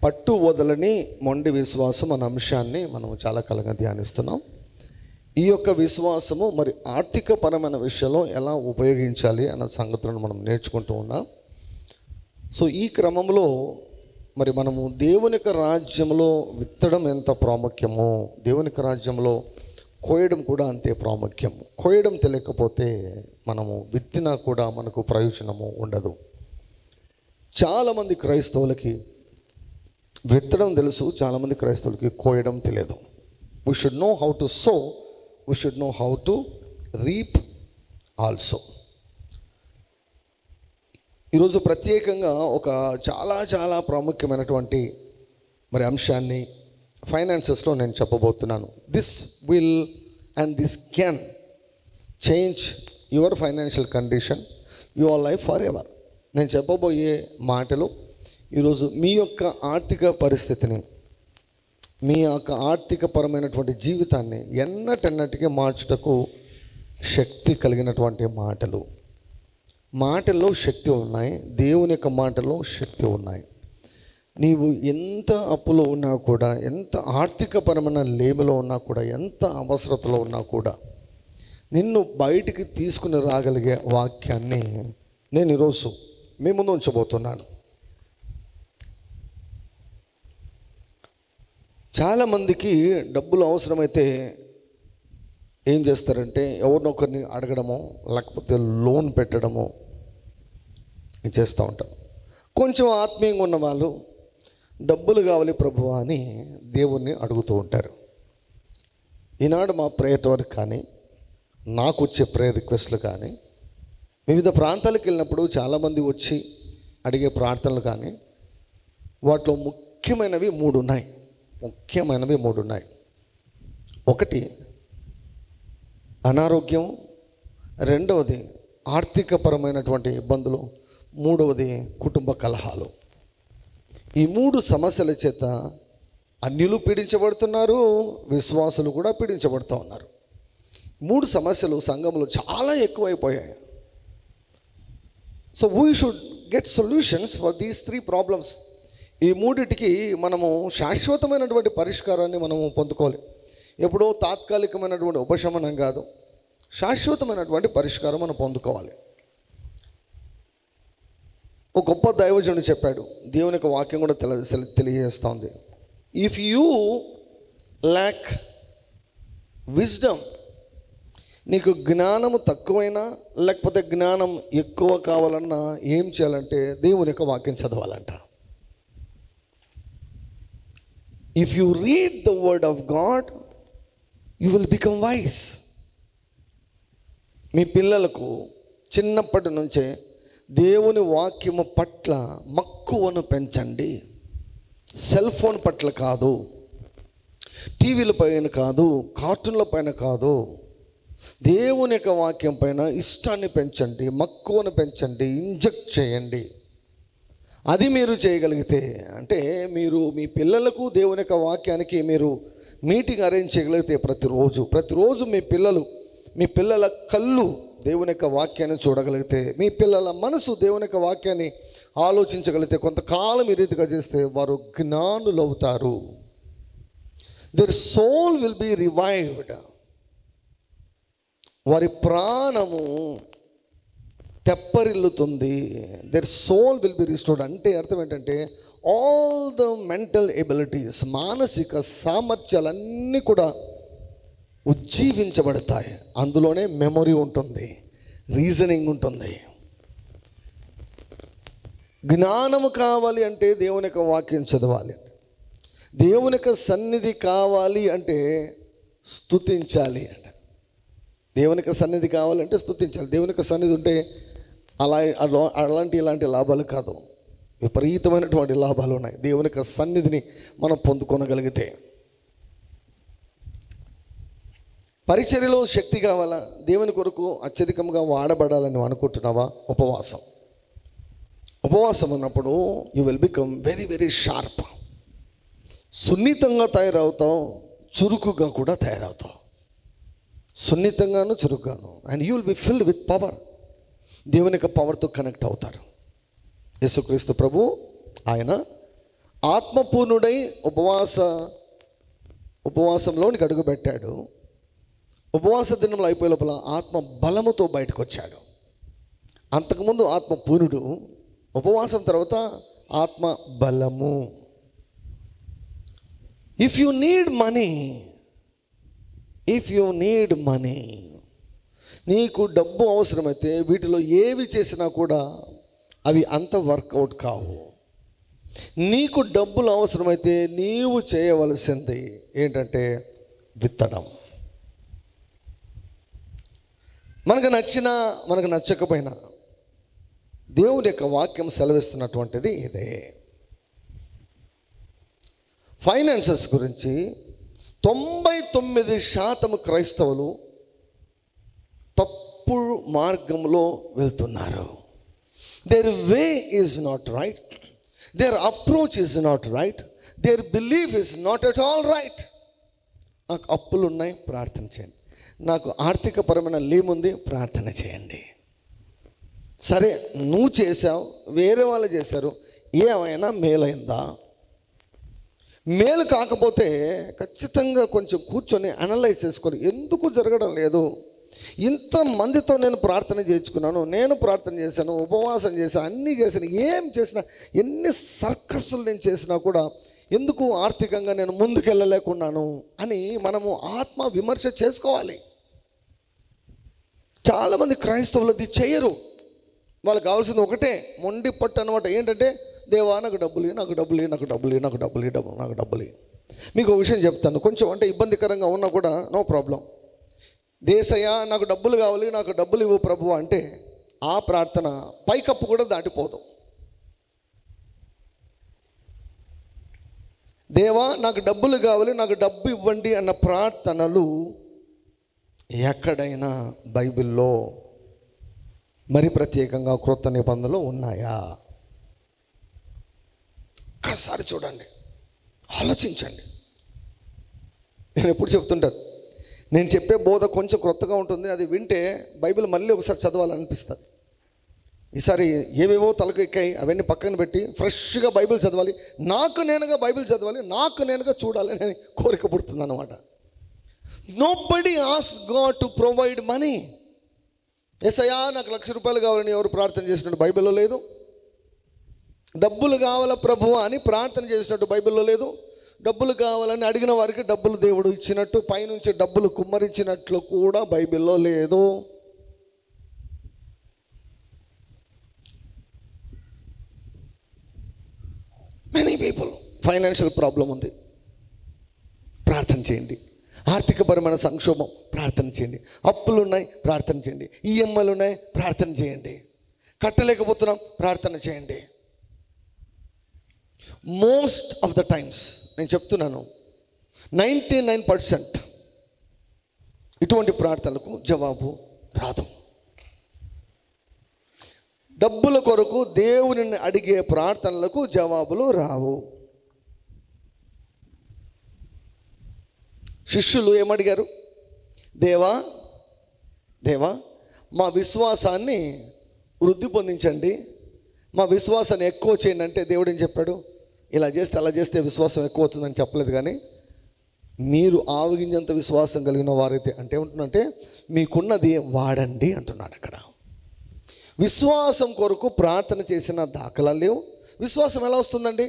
పట్టు వదలని మొండి విశ్వాసం అనే అంశాన్ని మనం చాలా కాలంగా ధ్యానిస్తున్నాం. ఈ యొక్క విశ్వాసము మరి ఆర్థికపరమైన విషయంలో ఎలా ఉపయోగించాలి అన్న సంగతులను మనం నేర్చుకుంటూ ఉన్నాం. సో ఈ క్రమంలో మరి మనము దేవుని యొక్క రాజ్యంలో విత్తడం ఎంత ప్రాముఖ్యమో, దేవుని యొక్క రాజ్యంలో కోయడం కూడా అంతే ప్రాముఖ్యం. కోయడం తెలియకపోతే మనము విత్తినా కూడా మనకు ప్రయోజనము ఉండదు. చాలామంది క్రైస్తవులకి విత్తడం తెలుసు, చాలామంది క్రైస్తవులకి కోయడం తెలియదు. We should know how to so, we should know how to reap also. ఈరోజు ప్రత్యేకంగా ఒక చాలా ప్రాముఖ్యమైనటువంటి మరి అంశాన్ని ఫైనాన్సెస్లో నేను చెప్పబోతున్నాను. This will and this can change your financial condition, your life for ever. నేను చెప్పబోయే మాటలు ఈరోజు మీ యొక్క ఆర్థిక పరిస్థితిని, మీ యొక్క ఆర్థికపరమైనటువంటి జీవితాన్ని ఎన్నటెన్నటికీ మార్చుటకు శక్తి కలిగినటువంటి మాటలు. మాటల్లో శక్తి ఉన్నాయి, దేవుని యొక్క మాటల్లో శక్తి ఉన్నాయి. నీవు ఎంత అప్పులో ఉన్నా కూడా, ఎంత ఆర్థికపరమైన లేమిలో ఉన్నా కూడా, ఎంత అవసరతలో ఉన్నా కూడా నిన్ను బయటికి తీసుకుని రాగలిగే వాక్యాన్ని నేను ఈరోజు మీ ముందు ఉంచబోతున్నాను. చాలామందికి డబ్బులు అవసరమైతే ఏం చేస్తారంటే ఎవరినొకరిని అడగడమో లేకపోతే లోన్ పెట్టడమో చేస్తూ ఉంటారు. కొంచెం ఆత్మీయంగా ఉన్న వాళ్ళు డబ్బులు కావాలి ప్రభువా అని దేవుణ్ణి అడుగుతూ ఉంటారు. ఈనాడు మా ప్రేయర్ వర్క్ కానీ, నాకు వచ్చే ప్రేయర్ రిక్వెస్ట్లు కానీ, వివిధ ప్రాంతాలకు వెళ్ళినప్పుడు చాలామంది వచ్చి అడిగే ప్రార్థనలు కానీ, వాటిలో ముఖ్యమైనవి మూడు ఉన్నాయి. ఒకటి అనారోగ్యం, రెండవది ఆర్థికపరమైనటువంటి ఇబ్బందులు, మూడవది కుటుంబ కలహాలు. ఈ మూడు సమస్యల చేత అన్యులు పీడించబడుతున్నారు, విశ్వాసులు కూడా పీడించబడుతూ ఉన్నారు. మూడు సమస్యలు సంఘంలో చాలా ఎక్కువైపోయాయి. So we should get solutions for these three problems. ఈ మూడిటికి మనము శాశ్వతమైనటువంటి పరిష్కారాన్ని మనము పొందుకోవాలి. ఎప్పుడో తాత్కాలికమైనటువంటి ఉపశమనం కాదు, శాశ్వతమైనటువంటి పరిష్కారం మనం పొందుకోవాలి. ఒక గొప్ప దైవజనుడు చెప్పాడు, దేవుని యొక్క వాక్యం కూడా తెలియజేస్తోంది. ఇఫ్ యూ ల్యాక్ విజ్డమ్, నీకు జ్ఞానము తక్కువైనా లేకపోతే జ్ఞానం ఎక్కువ కావాలన్నా ఏం చేయాలంటే దేవుని యొక్క వాక్యం చదవాలంట. If you read the word of God you will become wise. మీ పిల్లలకు చిన్నప్పటి నుంచే దేవుని వాక్యము పట్ల మక్కువను పెంచండి. సెల్ ఫోన్ పట్ల కాదు, టీవీల పైన కాదు, కార్టూన్ల పైన కాదు, దేవుని యొక్క వాక్యం పైన ఇష్టాన్ని పెంచండి, మక్కువను పెంచండి, ఇంజెక్ట్ చేయండి. అది మీరు చేయగలిగితే, అంటే మీరు మీ పిల్లలకు దేవుని యొక్క వాక్యానికి మీరు మీటింగ్ అరేంజ్ చేయగలిగితే ప్రతిరోజు మీ పిల్లల కళ్ళు దేవుని యొక్క వాక్యాన్ని చూడగలిగితే, మీ పిల్లల మనసు దేవుని యొక్క వాక్యాన్ని ఆలోచించగలిగితే, కొంతకాలం ఈ రీతిగా చేస్తే వారు జ్ఞానులు అవుతారు. Their soul will be revived. వారి ప్రాణము తెప్పరిల్లుతుంది. Their soul will be restored. అంటే అర్థం ఏంటంటే ఆల్ ద మెంటల్ ఎబిలిటీస్, మానసిక సామర్థ్యాలన్నీ కూడా ఉజ్జీవించబడతాయి. అందులోనే మెమొరీ ఉంటుంది, రీజనింగ్ ఉంటుంది. జ్ఞానము కావాలి అంటే దేవుని యొక్క వాక్యం చదవాలి. దేవుని యొక్క సన్నిధి కావాలి అంటే స్తుతించాలి. దేవుని యొక్క సన్నిధి కావాలంటే స్తుతించాలి. దేవుని యొక్క సన్నిధి ఉంటే ఇలాంటి లాభాలు కాదు, విపరీతమైనటువంటి లాభాలు ఉన్నాయి దేవుని యొక్క సన్నిధిని మనం పొందుకోగలిగితే. పరిచర్యలో శక్తి కావాలా, దేవుని కొరకు అత్యధికంగా వాడబడాలని అనుకుంటున్నావా? ఉపవాసం ఉన్నప్పుడు you will become very very sharp. సున్నితంగా తయారవుతావు, చురుకుగా కూడా తయారవుతావు. సున్నితంగాను చురుకుగాను. And you will be filled with power. దేవుని యొక్క పవర్తో కనెక్ట్ అవుతారు. యేసుక్రీస్తు ప్రభు ఆయన ఆత్మపూర్ణుడై ఉపవాసంలోనికి అడుగుపెట్టాడు. ఉపవాస దినములు అయిపోయే లోపల ఆత్మ బలముతో బయటకు వచ్చాడు. అంతకుముందు ఆత్మ పూర్ణుడు, ఉపవాసం తర్వాత ఆత్మ బలము. ఇఫ్ యు నీడ్ మనీ, నీకు డబ్బు అవసరమైతే వీటిలో ఏవి చేసినా కూడా అవి అంత వర్కౌట్ కావు. నీకు డబ్బులు అవసరమైతే నీవు చేయవలసింది ఏంటంటే విత్తడం. మనకు నచ్చినా మనకు నచ్చకపోయినా దేవుని యొక్క వాక్యం సెలవిస్తున్నటువంటిది ఇదే. ఫైనాన్సెస్ గురించి 99% క్రైస్తవులు తప్పుడు మార్గంలో వెళ్తున్నారు. Their way is not right, their approach is not right, their belief is not at all right. నాకు అప్పులు ఉన్నాయి, ప్రార్థన చేయండి. నాకు ఆర్థికపరమైన లీముంది, ప్రార్థన చేయండి. సరే, నువ్వు చేసావు, వేరే వాళ్ళు చేశారు, ఏమైనా మేలైందా? మేలు కాకపోతే ఖచ్చితంగా కొంచెం కూర్చొని అనలైజ్ చేసుకొని ఎందుకు జరగడం లేదు. ఇంతమందితో నేను ప్రార్థన చేయించుకున్నాను, నేను ప్రార్థన చేశాను, ఉపవాసం చేశాను, అన్నీ చేశాను, ఏం చేసినా, ఎన్ని సర్కస్సులు నేను చేసినా కూడా ఎందుకు ఆర్థికంగా నేను ముందుకెళ్ళలేకున్నాను అని మనము ఆత్మ విమర్శ చేసుకోవాలి. చాలామంది క్రైస్తవులు అది చేయరు. వాళ్ళకి కావాల్సింది ఒకటే, మొండి పట్టు అనమాట. ఏంటంటే, దేవా నాకు డబ్బులు, నాకు డబ్బులు, నాకు డబ్బులు, నాకు డబ్బులు, నాకు డబ్బులు. మీకు ఒక విషయం చెప్తాను, కొంచెం అంటే ఇబ్బందికరంగా ఉన్నా కూడా నో ప్రాబ్లం. దేశయ్య నాకు డబ్బులు కావాలి, నాకు డబ్బులు ఇవ్వు ప్రభువా అంటే ఆ ప్రార్థన పైకప్పు కూడా దాటిపోదు. దేవా నాకు డబ్బులు కావాలి, నాకు డబ్బు ఇవ్వండి అన్న ప్రార్థనలు ఎక్కడైనా బైబిల్లో మరి ప్రత్యేకంగా క్రొత్త నిబంధనలో ఉన్నాయా? ఒక్కసారి చూడండి, ఆలోచించండి. నేను ఎప్పుడు చెప్తుంటాను, నేను చెప్పే బోధ కొంచెం క్రొత్తగా ఉంటుంది, అది వింటే బైబిల్ మళ్ళీ ఒకసారి చదవాలనిపిస్తుంది. ఈసారి ఏవేవో తలకు ఎక్కాయి, అవన్నీ పక్కన పెట్టి ఫ్రెష్గా బైబిల్ చదవాలి, నాకు నేనుగా బైబిల్ చదవాలి, నాకు నేనుగా చూడాలని కోరిక పుడుతుంది అన్నమాట. Nobody asked God to provide money. యేసయ్యా నాకు ₹1,00,000 కావాలని ఎవరు ప్రార్థన చేసినట్టు బైబిల్లో లేదు. డబ్బులు కావాలా ప్రభువా అని ప్రార్థన చేసినట్టు బైబిల్లో లేదు. డబ్బులు కావాలని అడిగిన వారికి డబ్బులు దేవుడు ఇచ్చినట్టు, పైనుంచి డబ్బులు కుమ్మరించినట్లు కూడా బైబిల్లో లేదు. మెనీ పీపుల్ ఫైనాన్షియల్ ప్రాబ్లం ఉంది, ప్రార్థన చేయండి. ఆర్థికపరమైన సంక్షోభం, ప్రార్థన చేయండి. అప్పులు ఉన్నాయి, ప్రార్థన చేయండి. ఈఎంఐలు ఉన్నాయి, ప్రార్థన చేయండి. కట్టలేకపోతున్నాం, ప్రార్థన చేయండి. మోస్ట్ ఆఫ్ ద టైమ్స్ నేను చెప్తున్నాను, 99% ఇటువంటి ప్రార్థనలకు జవాబు రాదు. డబ్బుల కొరకు దేవునిని అడిగే ప్రార్థనలకు జవాబులు రావు. శిష్యులు ఏమడిగారు? దేవా మా విశ్వాసాన్ని వృద్ధి పొందించండి, మా విశ్వాసాన్ని ఎక్కువ చేయండి అంటే దేవుడు ఏం చెప్పాడు? ఇలా చేస్తే అలా చేస్తే విశ్వాసం ఎక్కువ అవుతుందని చెప్పలేదు. కానీ మీరు ఆవగింజంత విశ్వాసం కలిగిన వారైతే అంటే ఏమంటున్నంటే మీకున్నది వాడండి అంటున్నాడు అక్కడ. విశ్వాసం కొరకు ప్రార్థన చేసిన దాఖలాలు లేవు. విశ్వాసం ఎలా వస్తుందండి?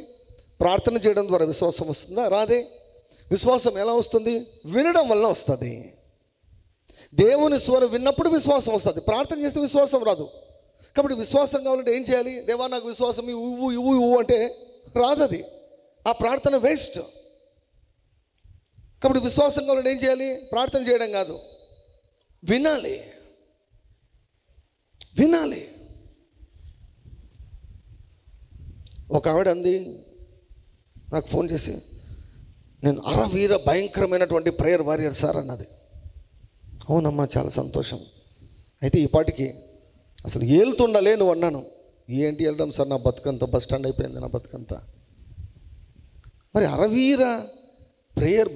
ప్రార్థన చేయడం ద్వారా విశ్వాసం వస్తుందా? రాదే. విశ్వాసం ఎలా వస్తుంది? వినడం వల్ల వస్తుంది. దేవుని స్వరం విన్నప్పుడు విశ్వాసం వస్తుంది, ప్రార్థన చేస్తే విశ్వాసం రాదు. కాబట్టి విశ్వాసం కావాలంటే ఏం చేయాలి? దేవా నాకు విశ్వాసం ఇవ్వు ఇవ్వు ఇవ్వు అంటే రాదు, అది ఆ ప్రార్థన వేస్ట్. కాబట్టి విశ్వాసం కావాలంటే ఏం చేయాలి? ప్రార్థన చేయడం కాదు, వినాలి. ఒక ఆవిడ అంది నాకు ఫోన్ చేసి, నేను అరవీర భయంకరమైనటువంటి ప్రేయర్ వారియర్ సార్ అన్నది. అవునమ్మా, చాలా సంతోషం. అయితే ఈ పాటికి అసలు ఏలుతుండలే నువ్వు అన్నాను. ఏంటి వెళ్ళడం సార్, నా బతుకంతా బస్ స్టాండ్ అయిపోయింది, నా బతుకంతా. మరి అరవీర ప్రేయర్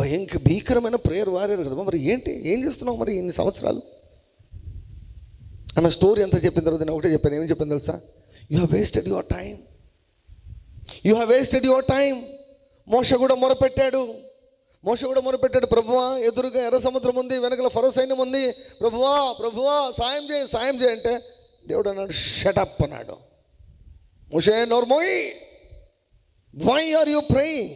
భీకరమైన ప్రేయర్ వారియర్ కదా, మరి ఏంటి, ఏం చేస్తున్నావు మరి ఇన్ని సంవత్సరాలు? ఆమె స్టోరీ అంతా చెప్పిన తర్వాత నేను ఒకటే చెప్పాను. ఏమని చెప్పాను తెలుసా? You have wasted your time. మోషే కూడా మొరపెట్టాడు. ప్రభువా, ఎదురుగా ఎర్ర సముద్రం ఉంది, వెనకల ఫరో సైన్యం ఉంది, ప్రభువా సాయం చేయి అంటే దేవుడు అన్నాడు, షటప్ అన్నాడు. మోషే నోర్మోయ్, why are you praying?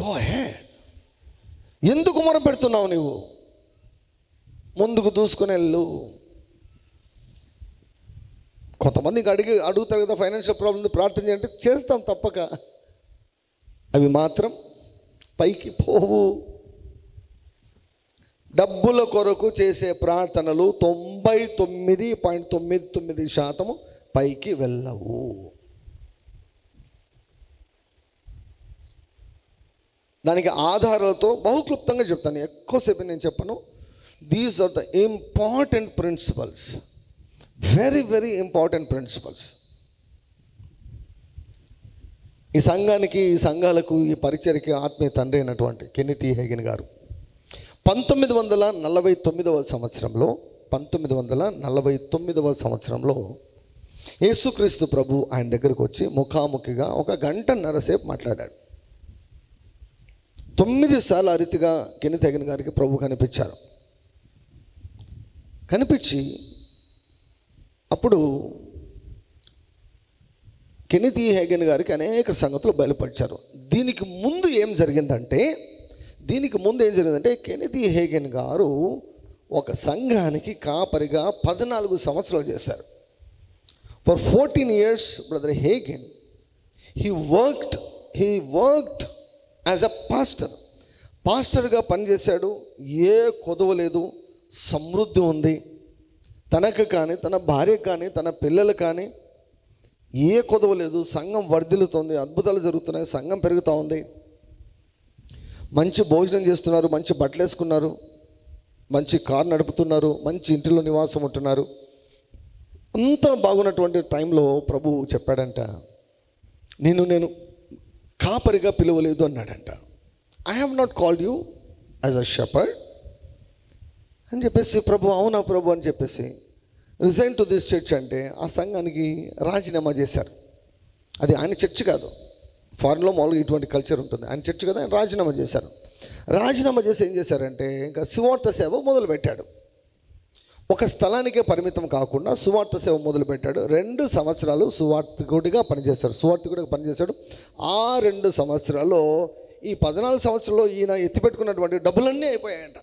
Go ahead. ఎందుకు మొరపెడుతున్నావు నువ్వు? ముందుకు దూసుకుని వెళ్ళు. కొంతమందికి అడుగుతారు కదా, ఫైనాన్షియల్ ప్రాబ్లమ్ ప్రార్థన చేయంటే చేస్తాం తప్పక, అవి మాత్రం పైకి పోవు. డబ్బుల కొరకు చేసే ప్రార్థనలు 99.99% పైకి వెళ్ళవు. దానికి ఆధారాలతో బహుక్లుప్తంగా చెప్తాను, ఎక్కువసేపు నేను చెప్పను. These are the important principles, very very important principles. ఈ సంఘానికి, ఈ సంఘాలకు, ఈ పరిచర్కి ఆత్మీయ తండ్రి అయినటువంటి కెన్నెత్ ఈ హేగిన్ గారు 1949 సంవత్సరంలో యేసుక్రీస్తు ప్రభు ఆయన దగ్గరకు వచ్చి ముఖాముఖిగా 1 గంటన్నర సేపు మాట్లాడాడు. 9 సార్లు ఆ రీతిగా కెన్నెత్ హేగిన్ గారికి ప్రభు కనిపించి అప్పుడు కెన్నెత్ ఈ హేగిన్ గారికి అనేక సంగతులు బయలుపరిచారు. దీనికి ముందు ఏం జరిగిందంటే కెన్నెత్ ఈ హేగిన్ గారు ఒక సంఘానికి కాపరిగా 14 సంవత్సరాలు చేశారు. For 14 years brother Hagin he worked as a పాస్టర్గా పనిచేశాడు. ఏ కొదవ లేదు, సమృద్ధి ఉంది. తనకు కానీ, తన భార్యకు కానీ, తన పిల్లలు కానీ ఏ కొదవ లేదు. సంఘం వర్ధిల్లుతోంది, అద్భుతాలు జరుగుతున్నాయి, సంఘం పెరుగుతూ ఉంది. మంచి భోజనం చేస్తున్నారు, మంచి బట్టలు వేసుకున్నారు, మంచి కారు నడుపుతున్నారు, మంచి ఇంటిలో నివాసం ఉంటున్నారు. అంత బాగున్నటువంటి టైంలో ప్రభు చెప్పాడంట, నేను కాపరిగా పిలవలేదు అన్నాడంట. I have not called you as a shepherd అని చెప్పేసి, ప్రభు అవునా ప్రభు అని చెప్పేసి రిజైన్ టు దిస్ చర్చ్ అంటే ఆ సంఘానికి రాజీనామా చేశారు. అది ఆయన చర్చ్ కాదు, ఫారెన్లో మామూలుగా ఇటువంటి కల్చర్ ఉంటుంది. ఆయన చర్చ్ కదా, ఆయన రాజీనామా చేశారు. రాజీనామా చేసి ఏం చేశారంటే ఇంకా సువార్త సేవ మొదలుపెట్టాడు. ఒక స్థలానికే పరిమితం కాకుండా సువార్త సేవ మొదలుపెట్టాడు. 2 సంవత్సరాలు సువార్తికుడిగా పనిచేశాడు. ఆ 2 సంవత్సరాల్లో, ఈ 14 సంవత్సరాల్లో ఈయన ఎత్తిపెట్టుకున్నటువంటి డబ్బులన్నీ అయిపోయాయంట.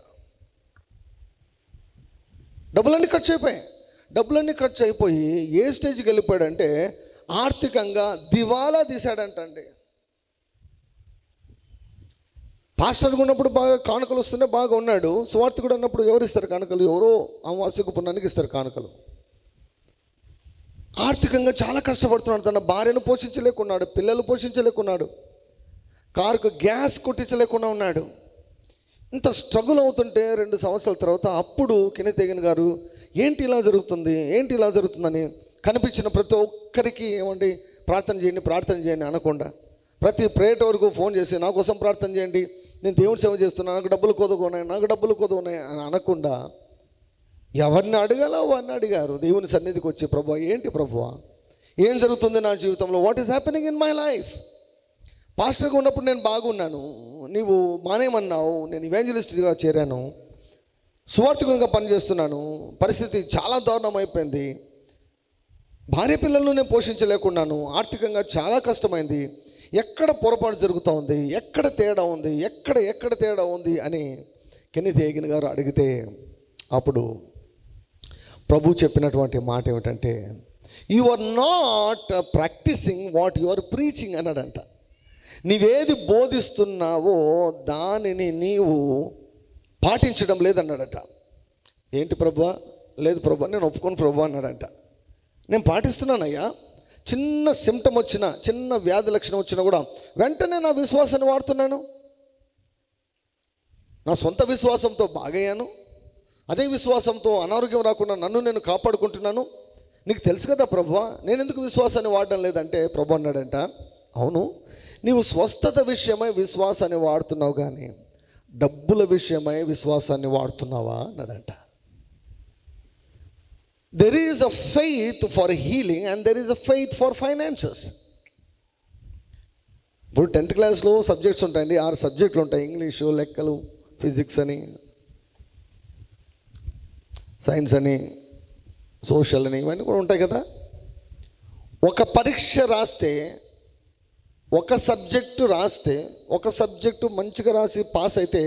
డబ్బులన్నీ ఖర్చు అయిపోయి ఏ స్టేజ్కి వెళ్ళిపోయాడంటే ఆర్థికంగా దివాలా తీశాడంటండి. పాస్టర్గా ఉన్నప్పుడు బాగా కానుకలు వస్తుంటే బాగా ఉన్నాడు. సువార్తికుడు అన్నప్పుడు ఎవరు ఇస్తారు కానుకలు? ఎవరో అమావాస్యకు పుణ్యానికి ఇస్తారు కానుకలు. ఆర్థికంగా చాలా కష్టపడుతున్నాడు. తన భార్యను పోషించలేకున్నాడు, పిల్లలు పోషించలేకున్నాడు, కారుకు గ్యాస్ కొట్టించలేకుండా ఉన్నాడు. ఇంత స్ట్రగుల్ అవుతుంటే 2 సంవత్సరాల తర్వాత అప్పుడు కెన్నెత్ హేగిన్ గారు ఏంటి ఇలా జరుగుతుందని కనిపించిన ప్రతి ఒక్కరికి ఏమండి ప్రార్థన చేయండి అనకుండా, ప్రతి ప్రేయర్ వరకు ఫోన్ చేసి నా కోసం ప్రార్థన చేయండి, నేను దేవుని సేవ చేస్తున్నాను, నాకు డబ్బులు కొదవున్నాయి అని అనకుండా ఎవరిని అడగాలో వారిని అడిగారు. దేవుని సన్నిధికి వచ్చి, ప్రభువా ఏంటి ప్రభువా, ఏం జరుగుతుంది నా జీవితంలో, what is happening in my life? పాస్టర్గా ఉన్నప్పుడు నేను బాగున్నాను, నీవు మానేమన్నావు, నేను ఇవాంజలిస్ట్గా చేరాను, సువార్తికునిగా పనిచేస్తున్నాను, పరిస్థితి చాలా దారుణం అయిపోయింది, భార్య పిల్లలను నేను పోషించలేకున్నాను, ఆర్థికంగా చాలా కష్టమైంది, ఎక్కడ పొరపాటు జరుగుతూ ఉంది, ఎక్కడ తేడా ఉంది అని కెన్నెత్ హేగిన్ గారు అడిగితే అప్పుడు ప్రభు చెప్పినటువంటి మాట ఏమిటంటే, you are not practising what you are preaching అన్నాడంట. నీవేది బోధిస్తున్నావో దానిని నీవు పాటించడం లేదన్నాడట. ఏంటి ప్రభువా? లేదు ప్రభువా, నేను ఒప్పుకోను ప్రభువా అన్నాడంట. నేను పాటిస్తున్నానయ్యా, చిన్న సిమ్టమ్ వచ్చినా, చిన్న వ్యాధి లక్షణం వచ్చినా కూడా వెంటనే నా విశ్వాసాన్ని వాడుతున్నాను, నా సొంత విశ్వాసంతో బాగయ్యాను, అదే విశ్వాసంతో అనారోగ్యం రాకుండా నన్ను నేను కాపాడుకుంటున్నాను, నీకు తెలుసు కదా ప్రభువా, నేను ఎందుకు విశ్వాసాన్ని వాడడం లేదంటే ప్రభు అన్నాడంట, అవును, నీవు స్వస్థత విషయమై విశ్వాసాన్ని వాడుతున్నావు కానీ డబ్బుల విషయమై విశ్వాసాన్ని వాడుతున్నావా అన్నాడంట. There is a faith for healing and there is a faith for finances. ఇప్పుడు 10th క్లాస్లో సబ్జెక్ట్స్ ఉంటాయండి, 6 సబ్జెక్టులు ఉంటాయి. ఇంగ్లీషు, లెక్కలు, ఫిజిక్స్ అని, సైన్స్ అని, సోషల్ అని, ఇవన్నీ కూడా ఉంటాయి కదా. ఒక పరీక్ష రాస్తే, ఒక సబ్జెక్టు రాస్తే, ఒక సబ్జెక్టు మంచిగా రాసి పాస్ అయితే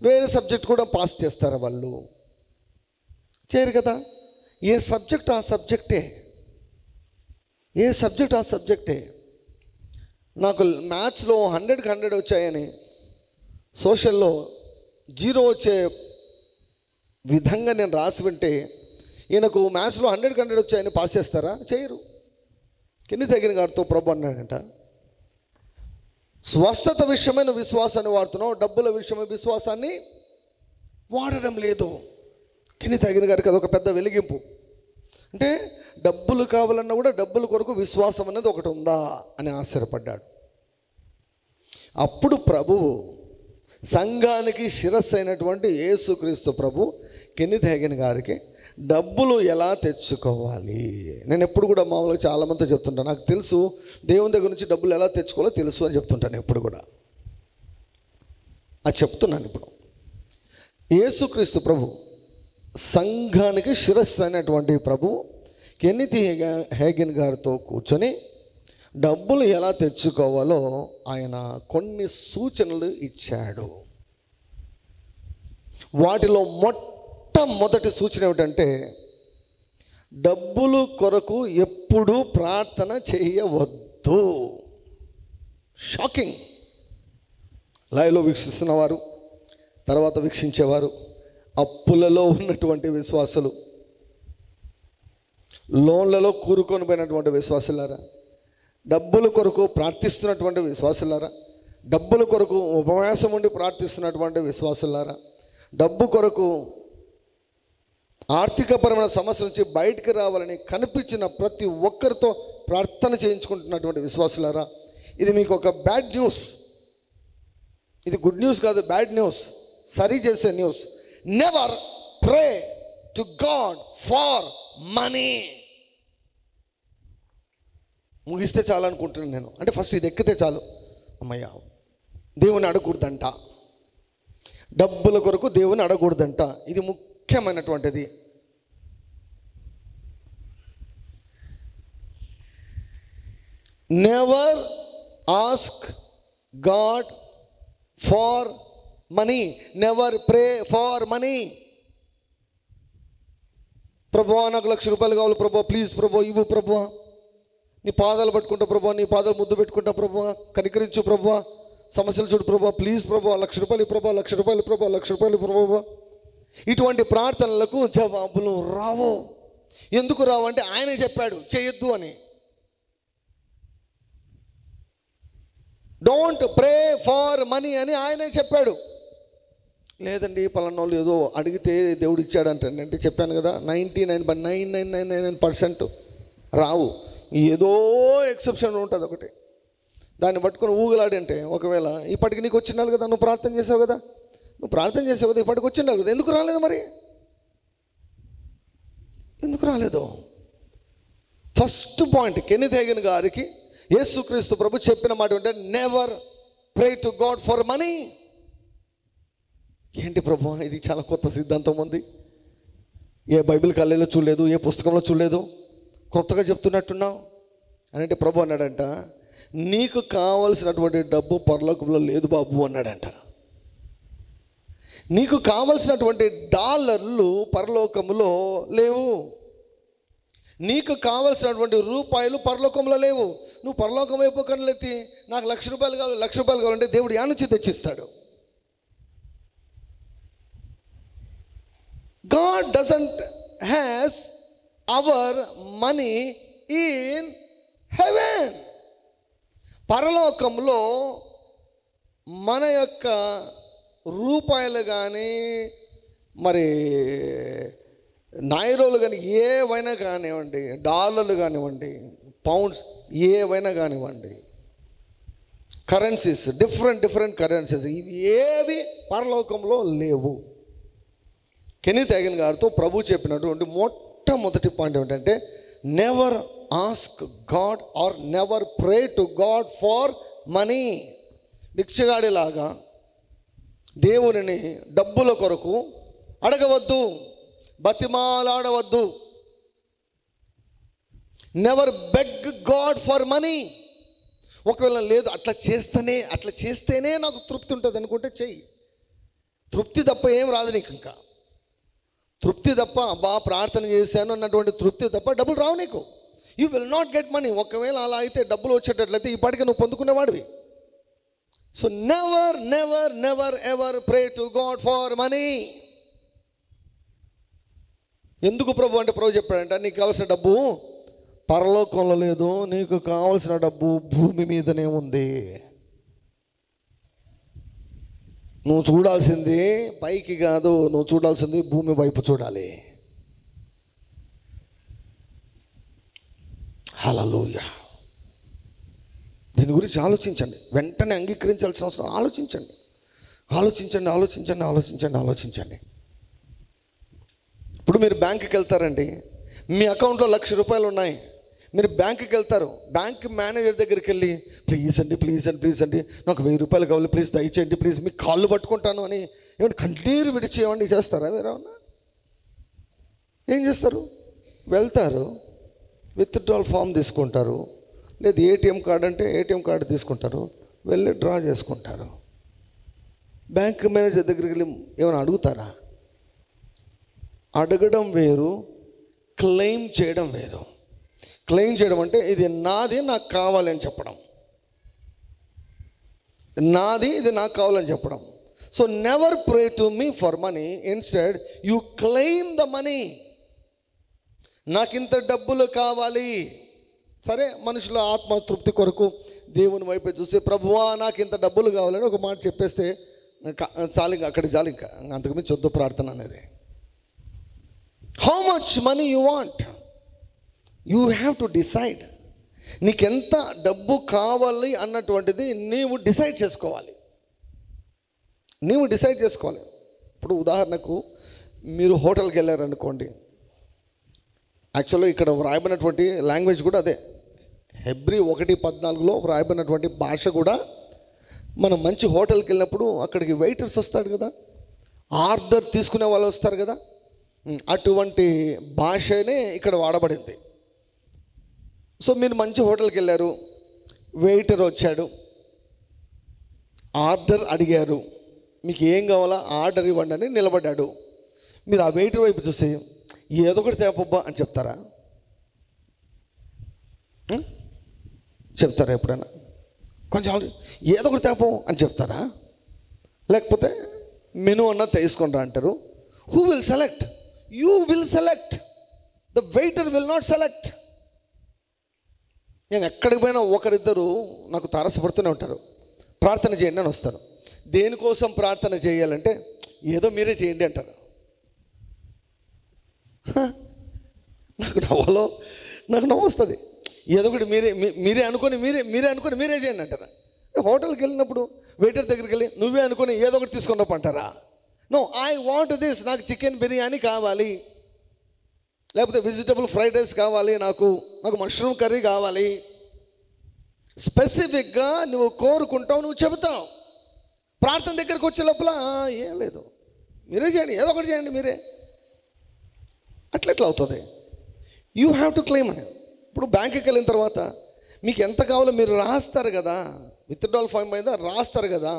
వేరే సబ్జెక్ట్ కూడా పాస్ చేస్తారా వాళ్ళు? చేయరు కదా. ఏ సబ్జెక్ట్ ఆ సబ్జెక్టే, ఏ సబ్జెక్ట్ ఆ సబ్జెక్టే. నాకు మ్యాథ్స్లో 100కి 100 వచ్చాయని, సోషల్లో 0 వచ్చే విధంగా నేను రాసి వింటే ఈయనకు మ్యాథ్స్లో 100కి 100 వచ్చాయని పాస్ చేస్తారా? చేయరు. కింది తగిన గారితో ప్రభు అన్నాడంట, స్వస్థత విషయమైన విశ్వాసాన్ని వాడుతున్నావు, డబ్బుల విషయమైన విశ్వాసాన్ని వాడడం లేదు. కింది తగిన గారికి అదొక పెద్ద వెలిగింపు. అంటే డబ్బులు కావాలన్నా కూడా డబ్బుల కొరకు విశ్వాసం అనేది ఒకటి ఉందా అని ఆశ్చర్యపడ్డాడు. అప్పుడు ప్రభువు సంఘానికి శిరస్సు అయినటువంటి యేసుక్రీస్తు ప్రభు కెన్నెత్ హేగిన్ గారికి డబ్బులు ఎలా తెచ్చుకోవాలి, నేను ఎప్పుడు కూడా మామూలుగా చాలామందితో చెప్తుంటాను, నాకు తెలుసు దేవుని దగ్గర నుంచి డబ్బులు ఎలా తెచ్చుకోవాలో తెలుసు అని చెప్తుంటాను ఎప్పుడు కూడా. అది చెప్తున్నాను ఇప్పుడు. యేసుక్రీస్తు ప్రభు సంఘానికి శిరస్సు అయినటువంటి ప్రభు కెన్నెత్ హేగిన్ గారితో కూర్చొని డబ్బులు ఎలా తెచ్చుకోవాలో ఆయన కొన్ని సూచనలు ఇచ్చాడు. వాటిలో మొట్టమొదటి సూచన ఏమిటంటే, డబ్బులు కొరకు ఎప్పుడూ ప్రార్థన చేయవద్దు. షాకింగ్. లైవ్లో వీక్షిస్తున్నవారు, తర్వాత వీక్షించేవారు, అప్పులలో ఉన్నటువంటి విశ్వాసులు, లోన్లలో కూరుకొని పోయినటువంటి విశ్వాసులారా, డబ్బుల కొరకు ప్రార్థిస్తున్నటువంటి విశ్వాసులారా, డబ్బుల కొరకు ఉపవాసం ఉండి ప్రార్థిస్తున్నటువంటి విశ్వాసులారా, డబ్బు కొరకు ఆర్థికపరమైన సమస్య నుంచి బయటికి రావాలని కనిపించిన ప్రతి ఒక్కరితో ప్రార్థన చేయించుకుంటున్నటువంటి విశ్వాసులారా, ఇది మీకు ఒక బ్యాడ్ న్యూస్. ఇది గుడ్ న్యూస్ కాదు, బ్యాడ్ న్యూస్, సరి చేసే news. Never pray to God for money. ముగిస్తే చాలు అనుకుంటున్నాను నేను. అంటే ఫస్ట్ ఇది ఎక్కితే చాలు, అమ్మయ్య దేవుని అడగకూడదంట, డబ్బుల కొరకు దేవుని అడగకూడదంట. ఇది ముఖ్యమైనటువంటిది. Never ask God for money, never pray for money. ప్రభువా నాకు 1,00,000 రూపాయలు కావాలి ప్రభువా, ప్లీజ్ ప్రభువా ఇవ్వు ప్రభువా, నీ పాదాలు పట్టుకుంటా ప్రభువా, నీ పాదాలు ముద్దు పెట్టుకుంటా ప్రభువా, కనికరించు ప్రభువా, సమస్యలు చూడు ప్రభువా, ప్లీజ్ ప్రభువా, 1,00,000 రూపాయలు ప్రభువా, 1,00,000 రూపాయలు ప్రభువా, 1,00,000 రూపాయలు ప్రభువా. ఇటువంటి ప్రార్థనలకు జవాబులు రావు. ఎందుకు రావు అంటే ఆయనే చెప్పాడు చేయొద్దు అని. డోంట్ ప్రే ఫార్ మనీ అని ఆయనే చెప్పాడు. లేదండి పలానా వాళ్ళు ఏదో అడిగితే దేవుడు ఇచ్చాడంటే, అంటే చెప్పాను కదా 99.9999% రావు. ఏదో ఎక్సెప్షన్ ఉంటుంది ఒకటి, దాన్ని పట్టుకొని ఊగలాడి అంటే ఒకవేళ ఇప్పటికి నీకు వచ్చిండాలి కదా, నువ్వు ప్రార్థన చేసావు కదా, ఇప్పటికి వచ్చిండాలి కదా, ఎందుకు రాలేదు మరి? ఎందుకు రాలేదు? ఫస్ట్ పాయింట్ కెన్నెత్ హేగిన్ గారికి యేసుక్రీస్తు ప్రభు చెప్పిన మాట ఏంటంటే, never pray to God for money. ఏంటి ప్రభు, ఇది చాలా కొత్త సిద్ధాంతం ఉంది, ఏ బైబిల్ కాలేజీలో చూడలేదు, ఏ పుస్తకంలో చూడలేదు, కొత్తగా చెప్తున్నట్టున్నావు అని. అంటే ప్రభు అన్నాడంట, నీకు కావలసినటువంటి డబ్బు పరలోకంలో లేదు బాబు అన్నాడంట. నీకు కావలసినటువంటి డాలర్లు పరలోకంలో లేవు, నీకు కావలసినటువంటి రూపాయలు పరలోకంలో లేవు. నువ్వు పరలోకం వైపు కనులెత్తి నాకు 1,00,000 రూపాయలు కావాలి, 1,00,000 రూపాయలు కావాలంటే దేవుడు యా నుంచి తెచ్చిస్తాడు? God doesn't has our money in heaven. పరలోకంలో మన యొక్క రూపాయలు కానీ మరి నైరోలు కానీ ఏవైనా కానివ్వండి, డాలర్లు కానివ్వండి, పౌండ్స్ ఏవైనా కానివ్వండి, కరెన్సీస్ డిఫరెంట్ కరెన్సీస్ ఇవి ఏవి పరలోకంలో లేవు. కెన్నెత్ హేగిన్ గారితో ప్రభు చెప్పినటువంటి మొట్టమొదటి పాయింట్ ఏమిటంటే, never ask God or never pray to God for money. భిక్షగాడిలాగా దేవునిని డబ్బుల కొరకు అడగవద్దు, బతిమాలాడవద్దు. Never beg God for money. ఒకవేళ లేదు అట్లా చేస్తేనే నాకు తృప్తి ఉంటుంది అనుకుంటే చెయ్యి. తృప్తి తప్ప ఏం రాదు నీకు. ఇంకా తృప్తి తప్ప ప్రార్థన చేశాను అన్నటువంటి తృప్తి తప్ప డబ్బులు రావు నీకు. You will not get money. ఒకవేళ అలా అయితే డబ్బులు వచ్చేటట్లయితే ఈ పాటికి నువ్వు పొందుకునేవాడివి. So never never never ever pray to God for money. ఎందుకు ప్రభు అంటే ప్రభు చెప్పాడంట, నీకు కావాల్సిన డబ్బు పరలోకంలో లేదు, నీకు కావాల్సిన డబ్బు భూమి మీదనే ఉంది. నువ్వు చూడాల్సింది పైకి కాదు, నువ్వు చూడాల్సింది భూమి వైపు చూడాలి. హల్లెలూయా. దీని గురించి ఆలోచించండి. వెంటనే అంగీకరించాల్సిన అవసరం. ఆలోచించండి. ఇప్పుడు మీరు బ్యాంకుకి వెళ్తారండి, మీ అకౌంట్లో 1,00,000 రూపాయలు ఉన్నాయి. మీరు బ్యాంకుకి వెళ్తారు, బ్యాంక్ మేనేజర్ దగ్గరికి వెళ్ళి ప్లీజ్ అండి నాకు 1,000 రూపాయలు కావాలి, ప్లీజ్ దయచేయండి, ప్లీజ్ మీ కాళ్ళు పట్టుకుంటాను అని ఏమంటే కన్నీరు విడిచి ఏమండి చేస్తారా? మీరేమన్నా ఏం చేస్తారు? వెళ్తారు, విత్డ్రాల్ ఫామ్ తీసుకుంటారు, లేదు ఏటీఎం కార్డు అంటే ఏటీఎం కార్డు తీసుకుంటారు, వెళ్ళి డ్రా చేసుకుంటారు. బ్యాంక్ మేనేజర్ దగ్గరికి వెళ్ళి ఏమైనా అడుగుతారా? అడగడం వేరు, క్లెయిమ్ చేయడం వేరు. క్లెయిమ్ చేయడం అంటే ఇది నాది, నాకు కావాలని చెప్పడం. నాది, ఇది నాకు కావాలని చెప్పడం. So never pray to me for money, instead you claim the money. నాకింత డబ్బులు కావాలి. సరే, మనుషుల ఆత్మతృప్తి కొరకు దేవుని వైపు చూసి ప్రభువా నాకు ఇంత డబ్బులు కావాలని ఒక మాట చెప్పేస్తే చాలు, ఇంకా అక్కడికి చాలు, ఇంకా అంతకుమించి వద్దు ప్రార్థన అనేది. How much money you want, you have to decide. నీకెంత డబ్బు కావాలి అన్నటువంటిది నీవు డిసైడ్ చేసుకోవాలి. ఇప్పుడు ఉదాహరణకు మీరు హోటల్కి వెళ్ళారనుకోండి. యాక్చువల్గా ఇక్కడ వ్రాయబడినటువంటి లాంగ్వేజ్ కూడా అదే. హెబ్రీ 1:14 వ్రాయబడినటువంటి భాష కూడా, మనం మంచి హోటల్కి వెళ్ళినప్పుడు అక్కడికి వెయిటర్స్ వస్తాడు కదా, ఆర్డర్ తీసుకునే వాళ్ళు వస్తారు కదా, అటువంటి భాషనే ఇక్కడ వాడబడింది. సో మీరు మంచి హోటల్కి వెళ్ళారు, వెయిటర్ వచ్చాడు, ఆర్డర్ అడిగారు, మీకు ఏం కావాలా ఆర్డర్ ఇవ్వండి అని నిలబడ్డాడు. మీరు ఆ వెయిటర్ వైపు చూసి ఏదో ఒకటి తేపబ్బా అని చెప్తారా? చెప్తారా ఎప్పుడైనా? కొంచెం ఏదో ఒకటి తేపం అని చెప్తారా? లేకపోతే మెనూ అన్నా తీసుకుంటా అంటారు. Who will select? You will select. The waiter will not select. నేను ఎక్కడికి పోయినా ఒకరిద్దరు నాకు తారసపడుతూనే ఉంటారు, ప్రార్థన చేయండి అని వస్తారు. దేనికోసం ప్రార్థన చేయాలంటే ఏదో మీరే చేయండి అంటారు. నాకు నవ్వు వస్తుంది. ఏదో ఒకటి మీరే అనుకొని మీరే చేయండి అంటారా? హోటల్కి వెళ్ళినప్పుడు వెయిటర్ దగ్గరికి వెళ్ళి నువ్వే అనుకొని ఏదో ఒకటి తీసుకున్నప్పు అంటారా? నో, ఐ వాంట్ దిస్, నాకు చికెన్ బిర్యానీ కావాలి, లేకపోతే వెజిటబుల్ ఫ్రైడ్ రైస్ కావాలి, నాకు మష్రూమ్ కర్రీ కావాలి. స్పెసిఫిక్గా నువ్వు కోరుకుంటావు, నువ్వు చెబుతావు. ప్రార్థన దగ్గరికి వచ్చే లోపల ఏం లేదు, మీరే చేయండి, ఏదో ఒకటి చేయండి మీరే, అట్లా అవుతుంది. యూ హ్యావ్ టు క్లెయిమ్ అని. ఇప్పుడు బ్యాంకుకి వెళ్ళిన తర్వాత మీకు ఎంత కావాలో మీరు రాస్తారు కదా, విత్డ్రాల్ ఫామ్ మీద రాస్తారు కదా.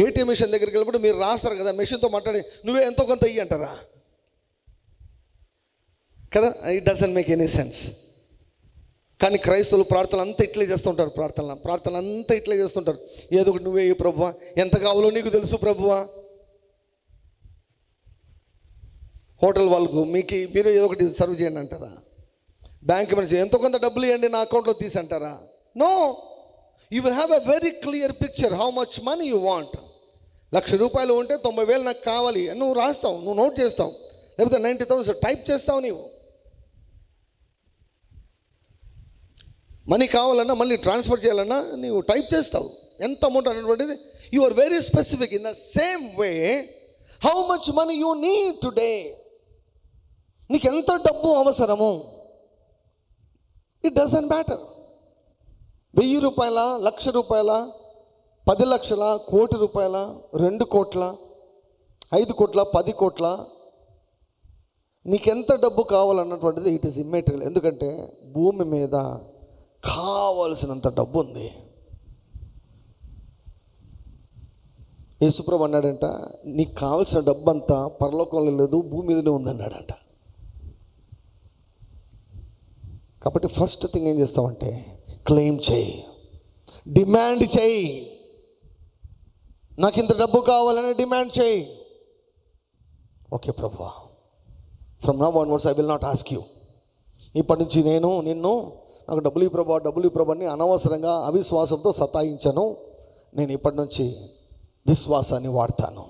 ఏటీఎం మిషన్ దగ్గరికి వెళ్ళినప్పుడు మీరు రాస్తారు కదా, మెషిన్తో మాట్లాడి నువ్వే ఎంతో కొంత ఇయ్యి అంటారా? కదా, it doesn't make any sense. కానీ క్రైస్తవులు ప్రార్థనలు అంతా ఇట్లే చేస్తుంటారు. ప్రార్థనలు అంతా ఇట్లే చేస్తుంటారు. ఏదో ఒకటి నువ్వే ప్రభువా, ఎంత కావాలో నీకు తెలుసు ప్రభువా. హోటల్ వాళ్ళకు మీరు ఏదో ఒకటి సర్వ్ చేయండి అంటారా? బ్యాంక్ మేనేజర్ ఎంతో కొంత డబ్బులు ఇవ్వండి నా అకౌంట్లో తీసి అంటారా? No, you will have a very clear picture how much money you want. 1,00,000 రూపాయలు ఉంటే 90,000 నాకు కావాలి అని నువ్వు రాస్తావు, నువ్వు నోట్ చేస్తావు, లేకపోతే 90,000 టైప్ చేస్తావు. నీవు మనీ కావాలన్నా మళ్ళీ ట్రాన్స్ఫర్ చేయాలన్నా నీవు టైప్ చేస్తావు ఎంత అమౌంట్ అనేటువంటిది. You are very specific. In the same way how much money you need today. నీకు ఎంత డబ్బు అవసరము, ఇట్ డజంట్ మ్యాటర్. 1000 రూపాయల, 1,00,000 రూపాయల, 10 లక్షల, 1,00,00,000 రూపాయల, 2 కోట్ల, 5 కోట్ల, 10 కోట్ల, నీకెంత డబ్బు కావాలన్నటువంటిది ఇట్ ఈస్ ఇమ్మెటీరియల్. ఎందుకంటే భూమి మీద కావలసినంత డబ్బు ఉంది. యేసుప్రభు అన్నాడంట, నీకు కావాల్సిన డబ్బు అంతా పరలోకంలో లేదు, భూమి మీదనే ఉందన్నాడంట. కాబట్టి ఫస్ట్ థింగ్ ఏం చేస్తామంటే క్లెయిమ్ చేయి, డిమాండ్ చేయి. నాకు ఇంత డబ్బు కావాలని డిమాండ్ చేయి. ఓకే ప్రభువా, from now onwards I will not ask you. ఇప్పటి నుంచి నేను నిన్ను నాకు డబ్బులు ఈ ప్రభా, డబ్బులు ఈ ప్రభా అని అనవసరంగా అవిశ్వాసంతో సతాయించను. నేను ఇప్పటి నుంచి విశ్వాసాన్ని వాడతాను.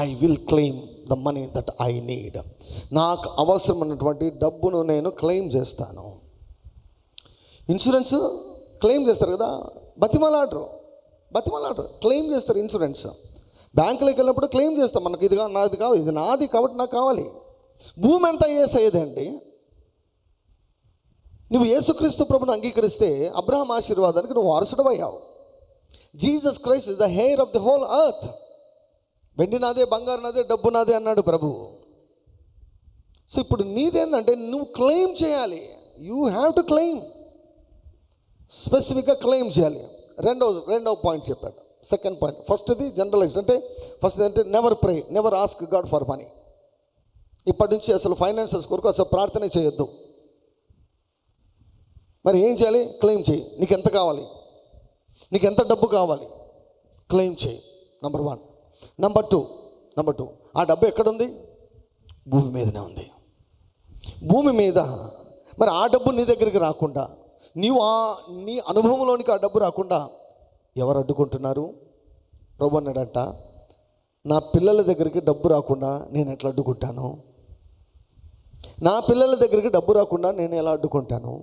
I will claim the money that I need. నాకు అవసరమైనటువంటి డబ్బును నేను క్లెయిమ్ చేస్తాను. ఇన్సూరెన్స్ క్లెయిమ్ చేస్తారు కదా, బతిమలాడరు, క్లెయిమ్ చేస్తారు ఇన్సూరెన్స్. బ్యాంకులోకి వెళ్ళినప్పుడు క్లెయిమ్ చేస్తాం, మనకి ఇది నాది కావాలి, ఇది నాది కాబట్టి నాకు కావాలి. భూమి అంతా యేసయ్యదండి. నువ్వు యేసుక్రీస్తు ప్రభుని అంగీకరిస్తే అబ్రహాం ఆశీర్వాదానికి నువ్వు వారసుడు అయ్యావు. Jesus Christ is the hair of the whole earth. వెండి నాదే, బంగారు నాదే, డబ్బు నాదే అన్నాడు ప్రభు. సో ఇప్పుడు నీదేందంటే నువ్వు క్లెయిమ్ చేయాలి. యూ హ్యావ్ టు క్లెయిమ్, స్పెసిఫిక్గా క్లెయిమ్ చేయాలి. రెండవ పాయింట్ చెప్పాడు. సెకండ్ పాయింట్, ఫస్ట్ది జనరలైజ్డ్. అంటే ఫస్ట్ అంటే never pray, never ask God for money. ఇప్పటి నుంచి అసలు ఫైనాన్షియల్స్ కొరకు అసలు ప్రార్థన చేయొద్దు. మరి ఏం చేయాలి? క్లెయిమ్ చేయి. నీకు ఎంత కావాలి, నీకు ఎంత డబ్బు కావాలి, క్లెయిమ్ చేయి. నెంబర్ 1. నెంబర్ టూ, ఆ డబ్బు ఎక్కడుంది? భూమి మీదనే ఉంది. భూమి మీద మరి ఆ డబ్బు నీ దగ్గరికి రాకుండా, నీ అనుభవంలోనికి ఆ డబ్బు రాకుండా ఎవరు అడ్డుకుంటున్నారు? ప్రభు అన్నాడంట, నా పిల్లల దగ్గరికి డబ్బు రాకుండా నేను ఎట్లా అడ్డుకుంటాను? నా పిల్లల దగ్గరికి డబ్బు రాకుండా నేను ఎలా అడ్డుకుంటాను?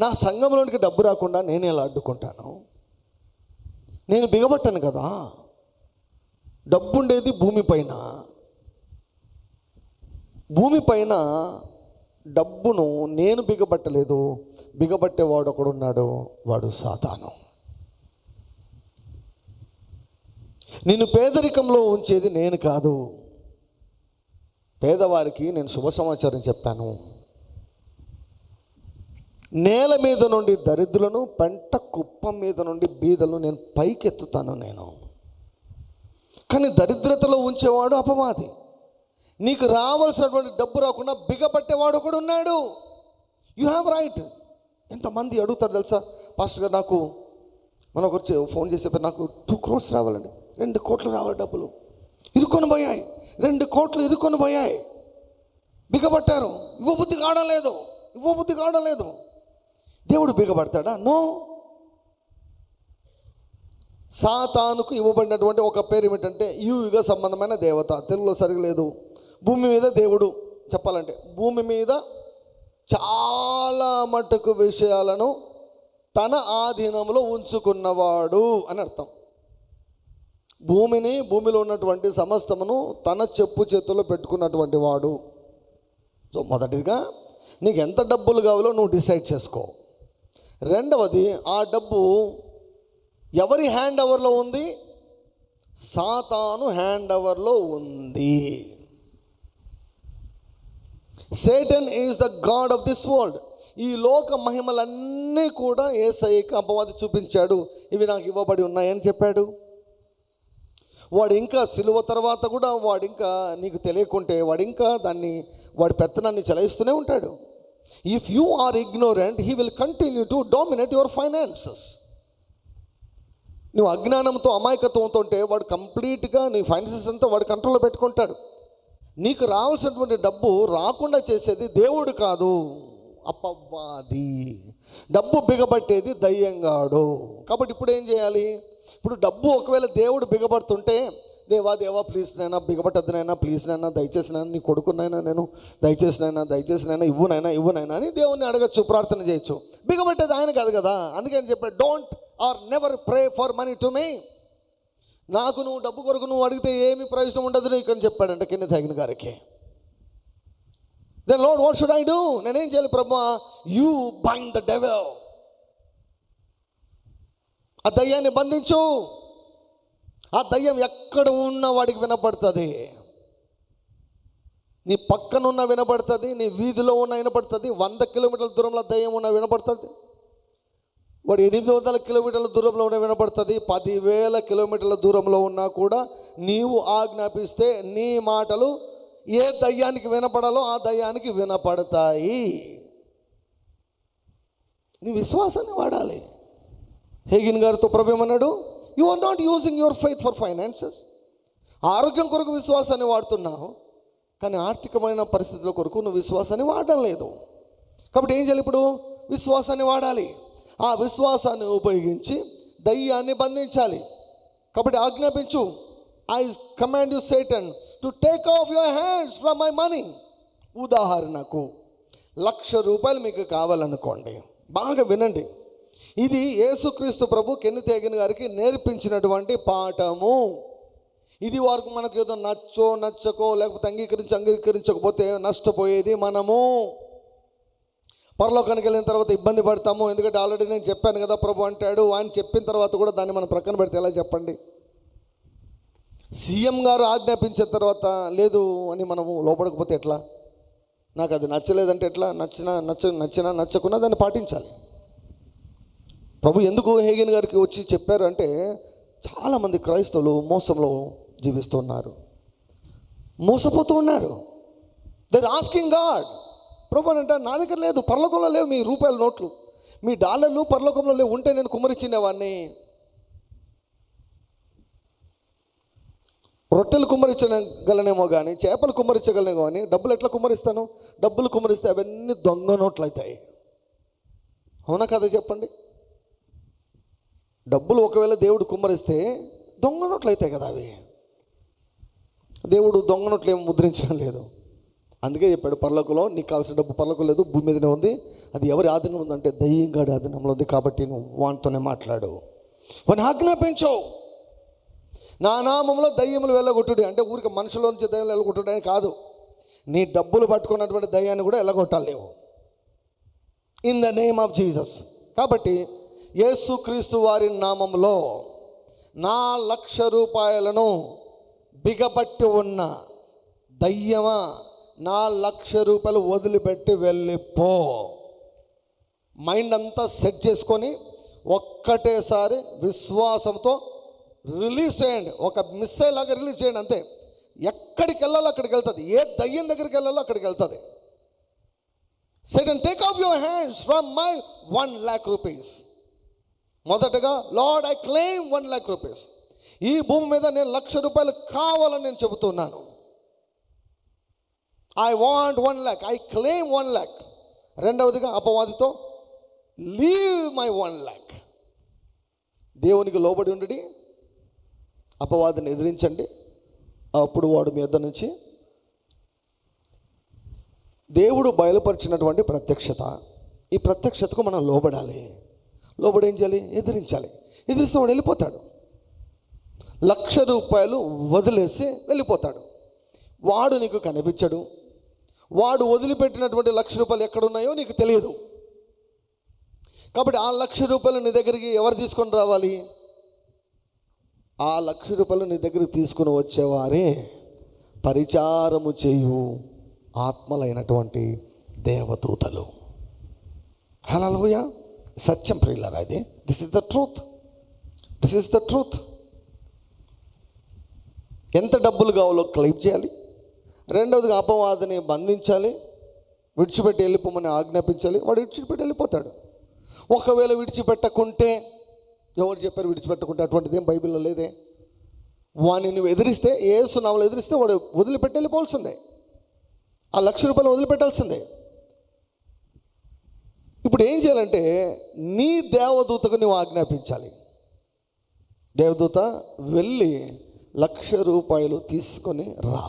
నా సంఘంలోనికి డబ్బు రాకుండా నేను ఎలా అడ్డుకుంటాను? నేను బిగబట్టాను కదా. డబ్బు ఉండేది భూమిపైన డబ్బును నేను బిగబట్టలేదు. బిగబట్టేవాడు ఒకడున్నాడు, వాడు సాతాను. నిన్ను పేదరికంలో ఉంచేది నేను కాదు. పేదవారికి నేను శుభ సమాచారం చెప్పాను. నేల మీద నుండి దరిద్రులను, పంట కుప్పం మీద నుండి బీదలను నేను పైకెత్తుతాను నేను. కానీ దరిద్రతలో ఉంచేవాడు అపవాది. నీకు రావాల్సినటువంటి డబ్బు రాకుండా బిగబట్టేవాడు కూడా ఉన్నాడు. You have right. ఎంతమంది అడుగుతారు తెలుసా, పాస్టర్ గారు నాకు మనకు వచ్చి ఫోన్ చేసే నాకు 2 crores రావాలండి, 2 కోట్లు రావాలి, డబ్బులు ఇరుక్కొని పోయాయి, 2 కోట్లు ఇరుక్కొని పోయాయి, బిగబట్టారు, ఇవ్వబుద్ధి కావడం లేదు. దేవుడు బిగబడతాడా? నో. సాతానుకు ఇవ్వబడినటువంటి ఒక పేరు ఏమిటంటే యుగ సంబంధమైన దేవత. తెలుగులో సరిగలేదు. భూమి మీద దేవుడు చెప్పాలంటే భూమి మీద చాలా మట్టుకు విషయాలను తన ఆధీనంలో ఉంచుకున్నవాడు అని అర్థం. భూమిలో ఉన్నటువంటి సమస్తమును తన చెప్పు చేతుల్లో పెట్టుకున్నటువంటి వాడు. సో మొదటిగా నీకు ఎంత డబ్బులు కావాలో నువ్వు డిసైడ్ చేసుకో. రెండవది, ఆ డబ్బు ఎవరి హ్యాండ్ ఓవర్లో ఉంది? సాతాను హ్యాండ్ ఓవర్లో ఉంది. Satan is the God of this world. ఈ లోక మహిమలన్నీ కూడా యేసయ్యకి అపవాది చూపించాడు. ఇవి నాకు ఇవ్వబడి ఉన్నాయని చెప్పాడు. వాడు ఇంకా సిలువ తర్వాత కూడా వాడు ఇంకా నీకు తెలియకుంటే వాడి పెత్తనాన్ని చెలాయిస్తూనే ఉంటాడు. If you are ignorant, he will continue to dominate your finances. నువ్వు అజ్ఞానంతో, అమాయకత్వంతో ఉంటే వాడు కంప్లీట్గా నీ ఫైనాన్సెస్ అంతా వాడు కంట్రోల్లో పెట్టుకుంటాడు. నీకు రావాల్సినటువంటి డబ్బు రాకుండా చేసేది దేవుడు కాదు, అపవాది. డబ్బు బిగబట్టేది దయ్యంగాడు. కాబట్టి ఇప్పుడు ఏం చేయాలి? ఇప్పుడు డబ్బు ఒకవేళ దేవుడు బిగబడుతుంటే, దేవా ప్లీజ్ నైనా బిగబట్టద్దు నైనా, ప్లీజ్ నైనా దయచేసి నైనా, నీ కొడుకునైనా నేను దయచేసి నైనా ఇవ్వునైనా అని దేవుణ్ణి అడగచ్చు, ప్రార్థన చేయొచ్చు. బిగబట్టేది ఆయన కాదు కదా. అందుకని చెప్పాడు, don't or never pray for money to me. నాకు నువ్వు డబ్బు కొరకు నువ్వు అడిగితే ఏమి ప్రయోజనం ఉండదు నీకు అని చెప్పాడంట కెన్నెత్ హగిన్ గారికి. Then lord what should I do? నేనేం చేయాలి ప్రభువా? You bind the devil. ఆ దయ్యాన్ని బంధించు. ఆ దయ్యం ఎక్కడ ఉన్న వాడికి వినపడుతుంది. నీ పక్కనున్న వినపడుతుంది, నీ వీధిలో ఉన్న వినపడుతుంది, 100 కిలోమీటర్ల దూరంలో దయ్యం ఉన్న వినపడుతుంది, వాడు 800 కిలోమీటర్ల దూరంలో ఉన్న వినపడుతుంది, 10,000 కిలోమీటర్ల దూరంలో ఉన్నా కూడా నీవు ఆజ్ఞాపిస్తే నీ మాటలు ఏ దయ్యానికి వినపడాలో ఆ దయ్యానికి వినపడతాయి. నీ విశ్వాసాన్ని వాడాలి. హేగిన్ గారితో ప్రభు ఏమన్నాడు? You are not using your faith for finances. ఆరోగ్యం కొరకు విశ్వాసాన్ని వాడుతున్నావు, కానీ ఆర్థికమైన పరిస్థితుల కొరకు నువ్వు విశ్వాసాన్ని వాడడం లేదు. కాబట్టి ఏం చేయాలి? ఇప్పుడు విశ్వాసాన్ని వాడాలి. ఆ విశ్వాసాన్ని ఉపయోగించి దయ్యాన్ని బంధించాలి. కాబట్టి ఆజ్ఞాపించు. I command you Satan to take off your hands from my money. ఉదాహరణకు ₹1,00,000 మీకు కావాలనుకోండి. బాగా వినండి. ఇది యేసుక్రీస్తు ప్రభు కెన్నెత్ హేగిన్ గారికి నేర్పించినటువంటి పాఠము. ఇది వరకు మనకు ఏదో నచ్చకో లేకపోతే అంగీకరించకపోతే నష్టపోయేది మనము. పరలోకానికి వెళ్ళిన తర్వాత ఇబ్బంది పడతాము. ఎందుకంటే ఆల్రెడీ నేను చెప్పాను కదా ప్రభు అంటాడు. ఆయన చెప్పిన తర్వాత కూడా దాన్ని మనం ప్రక్కన పెడితే ఎలా చెప్పండి? సీఎం గారు ఆజ్ఞాపించిన తర్వాత లేదు అని మనము లోపడకపోతే ఎట్లా? నాకు అది నచ్చలేదంటే ఎట్లా? నచ్చినా నచ్చకున్నా దాన్ని పాటించాలి. ప్రభు ఎందుకు హేగిన్ గారికి వచ్చి చెప్పారు అంటే, చాలామంది క్రైస్తవులు మోసంలో జీవిస్తున్నారు, మోసపోతూ ఉన్నారు. They are asking God. ప్రభు అంటే నా దగ్గర లేదు, పరలోకంలో లేవు మీ రూపాయల నోట్లు, మీ డాలర్లు పరలోకంలో లేవు, ఉంటే నేను కుమ్మరించినవాడిని. రొట్టెలు కుమ్మరించగలనేమో కానీ చేపలు కుమ్మరించగలనేమో కానీ డబ్బులు ఎట్లా కుమ్మరిస్తాను? డబ్బులు కుమ్మరిస్తే అవన్నీ దొంగ నోట్లు అవుతాయి. అవునా కదా చెప్పండి? డబ్బులు ఒకవేళ దేవుడు కుమ్మరిస్తే దొంగ నోట్లు అవుతాయి కదా. అవి దేవుడు దొంగ నోట్లు ఏమి ముద్రించడం లేదు. అందుకే చెప్పాడు, పరలోకంలో నీకు కావాల్సిన డబ్బు పరలోకం లేదు, భూమి మీదనే ఉంది. అది ఎవరి ఆధీనం ఉందంటే దయ్యంగాడి ఆధీనంలో ఉంది. కాబట్టి నువ్వు వానితోనే మాట్లాడు, వాని ఆజ్ఞాపించు. నా నామంలో దయ్యములు వెళ్ళగొట్టుడు అంటే ఊరికి మనుషుల నుంచి దయ్యం వెళ్ళగొట్టుడు అని కాదు. నీ డబ్బులు పట్టుకున్నటువంటి దయ్యాన్ని కూడా వెళ్ళగొట్టాలి నువ్వు, in the name of Jesus. కాబట్టి యేసుక్రీస్తు వారి నామంలో నా ₹1,00,000 బిగబట్టి ఉన్న దయ్యమా, నా ₹1,00,000 వదిలిపెట్టి వెళ్ళిపో. మైండ్ అంతా సెట్ చేసుకొని ఒక్కటేసారి విశ్వాసంతో రిలీజ్ చేయండి. ఒక మిస్సైల్ లాగా రిలీజ్ చేయండి అంతే. ఎక్కడికి వెళ్ళాలో అక్కడికి వెళ్తుంది. ఏ దయ్యం దగ్గరికి వెళ్ళాలో అక్కడికి వెళ్తుంది. Satan, take off your hands from my ₹1,00,000. మొదటగా లార్డ్ ఐ క్లెయిమ్ ₹1,00,000. ఈ భూమి మీద నేను ₹1,00,000 కావాలని నేను చెబుతున్నాను. I want $1,00,000. I claim $1,00,000. రెండవదిగా అపవాదితో లీవ్ మై $1,00,000. దేవునికి లోబడి ఉండి అపవాదిని ఎదిరించండి. అప్పుడు వాడు మీ యొద్ద నుంచి దేవుడు బయలుపరిచినటువంటి ప్రత్యక్షత, ఈ ప్రత్యక్షతకు మనం లోబడాలి. లోబడి ఏం చేయాలి? ఎదిరించాలి. ఎదిరిస్తే వాడు వెళ్ళిపోతాడు. ₹1,00,000 వదిలేసి వెళ్ళిపోతాడు. వాడు నీకు కనిపించడు. వాడు వదిలిపెట్టినటువంటి ₹1,00,000 ఎక్కడున్నాయో నీకు తెలియదు. కాబట్టి ఆ ₹1,00,000 నీ దగ్గరికి ఎవరు తీసుకొని రావాలి? ఆ ₹1,00,000 నీ దగ్గరికి తీసుకుని వచ్చేవారే పరిచారము చేయు ఆత్మలైనటువంటి దేవదూతలు. హల్లెలూయా. సత్యం ప్రియులారా, ఇది this is the truth. This is the truth. ఎంత డబ్బులు కావాలో క్లెయిమ్ చేయాలి. రెండవదిగా అపవాదిని బంధించాలి. విడిచిపెట్టి వెళ్ళిపోమని ఆజ్ఞాపించాలి. వాడు విడిచిపెట్టి వెళ్ళిపోతాడు. ఒకవేళ విడిచిపెట్టకుంటే, ఎవరు చెప్పారు విడిచిపెట్టకుంటే? అటువంటిది ఏం బైబిల్లో లేదే. వాడిని నువ్వు ఎదిరిస్తే, యేసు నామములో ఎదిరిస్తే వాడు వదిలిపెట్టి వెళ్ళిపోవాల్సిందే. ఆ ₹1,00,000 వదిలిపెట్టాల్సిందే. ఇప్పుడు ఏం చేయాలంటే, నీ దేవదూతకు నువ్వు ఆజ్ఞాపించాలి. దేవదూత వెళ్ళి ₹1,00,000 తీసుకొని రా.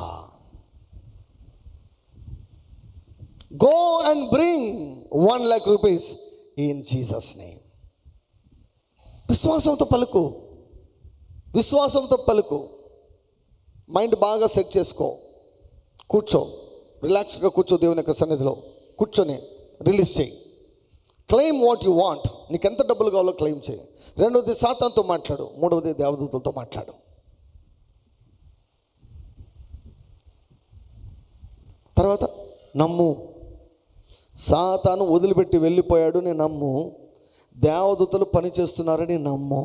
Go and bring ₹1,00,000 in Jesus name. విశ్వాసంతో పలుకు, విశ్వాసంతో పలుకు. మైండ్ బాగా సెట్ చేసుకో. కూర్చో, రిలాక్స్గా కూర్చో. దేవుని యొక్క సన్నిధిలో కూర్చొని రిలీజ్ చేయి. Claim what you want. నీకు ఎంత డబ్బులు కావాలో క్లెయిమ్ చేయి. రెండవది సాతానుతో మాట్లాడు. మూడవది దేవదూతలతో మాట్లాడు. తర్వాత నమ్ము. సాతాను వదిలిపెట్టి వెళ్ళిపోయాడు నేను నమ్ము. దేవదూతలు పని చేస్తున్నారని నమ్ము.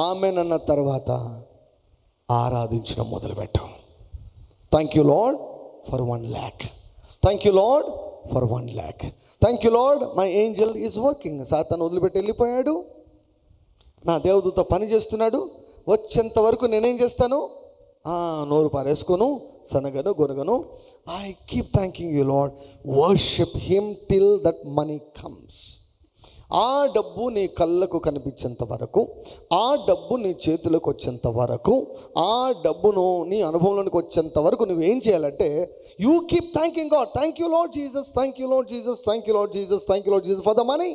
ఆమెనన్న తర్వాత ఆరాధించడం మొదలుపెట్టాం. Thank you lord for 1 lakh. Thank you lord for 1 lakh. Thank you lord my angel is working. సాతాను వదిలిపెట్టి వెళ్ళిపోయాడు. నా దేవదూత పని చేస్తున్నాడు. వచ్చేంత వరకు నేనేం చేస్తాను? నోరు పారేసుకోను, సనగను, గొనగను. I keep thanking you Lord. Worship him till that money comes. ఆ డబ్బు నీ కళ్ళకు కనిపించేంత వరకు, ఆ డబ్బు నీ చేతులకు వచ్చేంత వరకు, ఆ డబ్బును నీ అనుభవంలోనికి వచ్చేంత వరకు నువ్వేం చేయాలంటే you keep thanking God. Thank you Lord Jesus, thank you Lord Jesus, thank you Lord Jesus, thank you Lord Jesus for the money.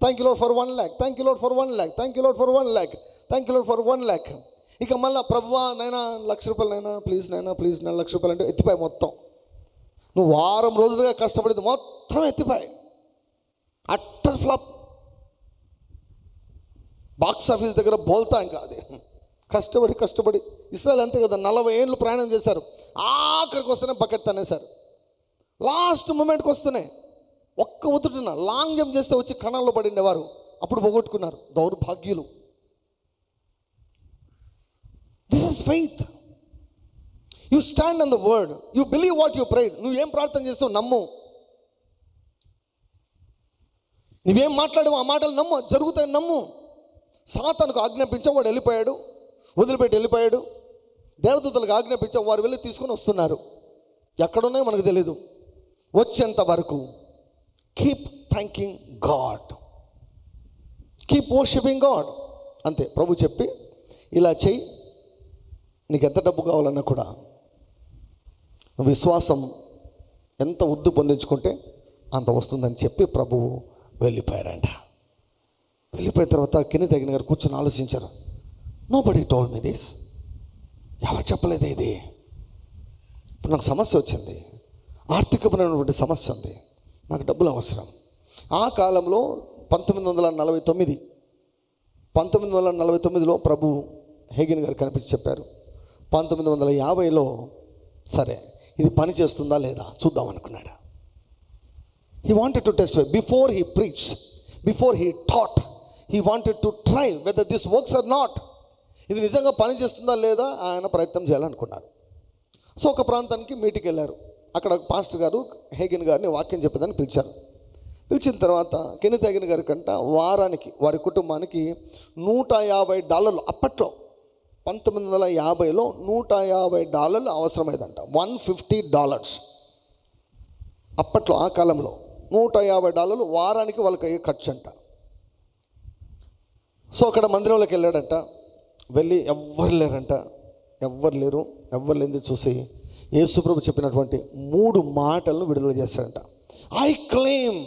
Thank you lord for 1 lakh. Thank you lord for 1 lakh. Thank you lord for 1 lakh. Thank you lord for 1 lakh. ఇక మళ్ళీ ప్రభువా నైనా 1,00,000 రూపాయలైనా please, నైనా please, 1,00,000 రూపాయలు అంటే ఎత్తిపాయి మొత్తం. నువ్వు వారం రోజులుగా కష్టపడింది మొత్తం ఎత్తిపాయి. Utter flop. బాక్స్ ఆఫీస్ దగ్గర బోల్తా ఇంకా అది. కష్టపడి ఇస్రాయల్ అంతే కదా, 40 ఏళ్ళు ప్రయాణం చేశారు. ఆఖరికి వస్తేనే బకెట్ తనేశారు. లాస్ట్ మూమెంట్కి వస్తూనే ఒక్క ఉతుటున లాంగ్ జంప్ చేస్తే వచ్చి కణాల్లో పడిండేవారు. అప్పుడు పోగొట్టుకున్నారు. దౌర్భాగ్యులు. This is faith. You stand on the word. You believe what you prayed. నువ్వేం ప్రార్థన చేస్తావు నమ్ము. నువ్వేం మాట్లాడావు ఆ మాటలు నమ్ము, జరుగుతాయని నమ్ము. సాతానుకు ఆజ్ఞాపించావు, వాడు వెళ్ళిపోయాడు, వదిలిపెట్టి వెళ్ళిపోయాడు. దేవదూతలకు ఆజ్ఞాపించావు, వారు వెళ్ళి తీసుకొని వస్తున్నారు. ఎక్కడున్నాయో మనకు తెలీదు. వచ్చేంత వరకు keep thanking God, keep worshipping God. అంతే. ప్రభు చెప్పి ఇలా చెయ్యి, నీకు ఎంత డబ్బు కావాలన్నా కూడా విశ్వాసం ఎంత వృద్ధి పొందించుకుంటే అంత వస్తుందని చెప్పి ప్రభువు వెళ్ళిపోయారంట. వెళ్ళిపోయిన తర్వాత కిని తగిన గారు కూర్చొని ఆలోచించారు. Nobody told me this. ఎవరు చెప్పలేదు ఇది. ఇప్పుడు నాకు సమస్య వచ్చింది, ఆర్థికపరమైనటువంటి సమస్య ఉంది, నాకు డబ్బులు అవసరం. ఆ కాలంలో 1949లో ప్రభు హేగిన్ గారు కనిపించి చెప్పారు. 1950లో సరే ఇది పని చేస్తుందా లేదా చూద్దాం అనుకున్నాడు. He wanted to test before he preach, before he taught. He wanted to try whether this works or not. ఇది నిజంగా పని చేస్తుందా లేదా ఆయన ప్రయత్నం చేయాలనుకున్నారు. సో ఒక ప్రాంతానికి మీటింగ్కి వెళ్ళారు. అక్కడ పాస్టర్ గారు హేగిన్ గారిని వాక్యం చెప్పేదాన్ని పిలిచారు. పిలిచిన తర్వాత కెని తగిన గారి కంట వారానికి వారి కుటుంబానికి $150 అప్పట్లో 1950లో $150 అవసరమైందంట. $150 అప్పట్లో, ఆ కాలంలో $150 వారానికి వాళ్ళకి అయ్యే ఖర్చు అంట. సో అక్కడ మందిరంలోకి వెళ్ళాడంట. వెళ్ళి ఎవ్వరు లేరంట, ఎవ్వరు లేనిది చూసి యేసుప్రభు చెప్పినటువంటి 3 మాటలను విడుదల చేశాడంట. I claim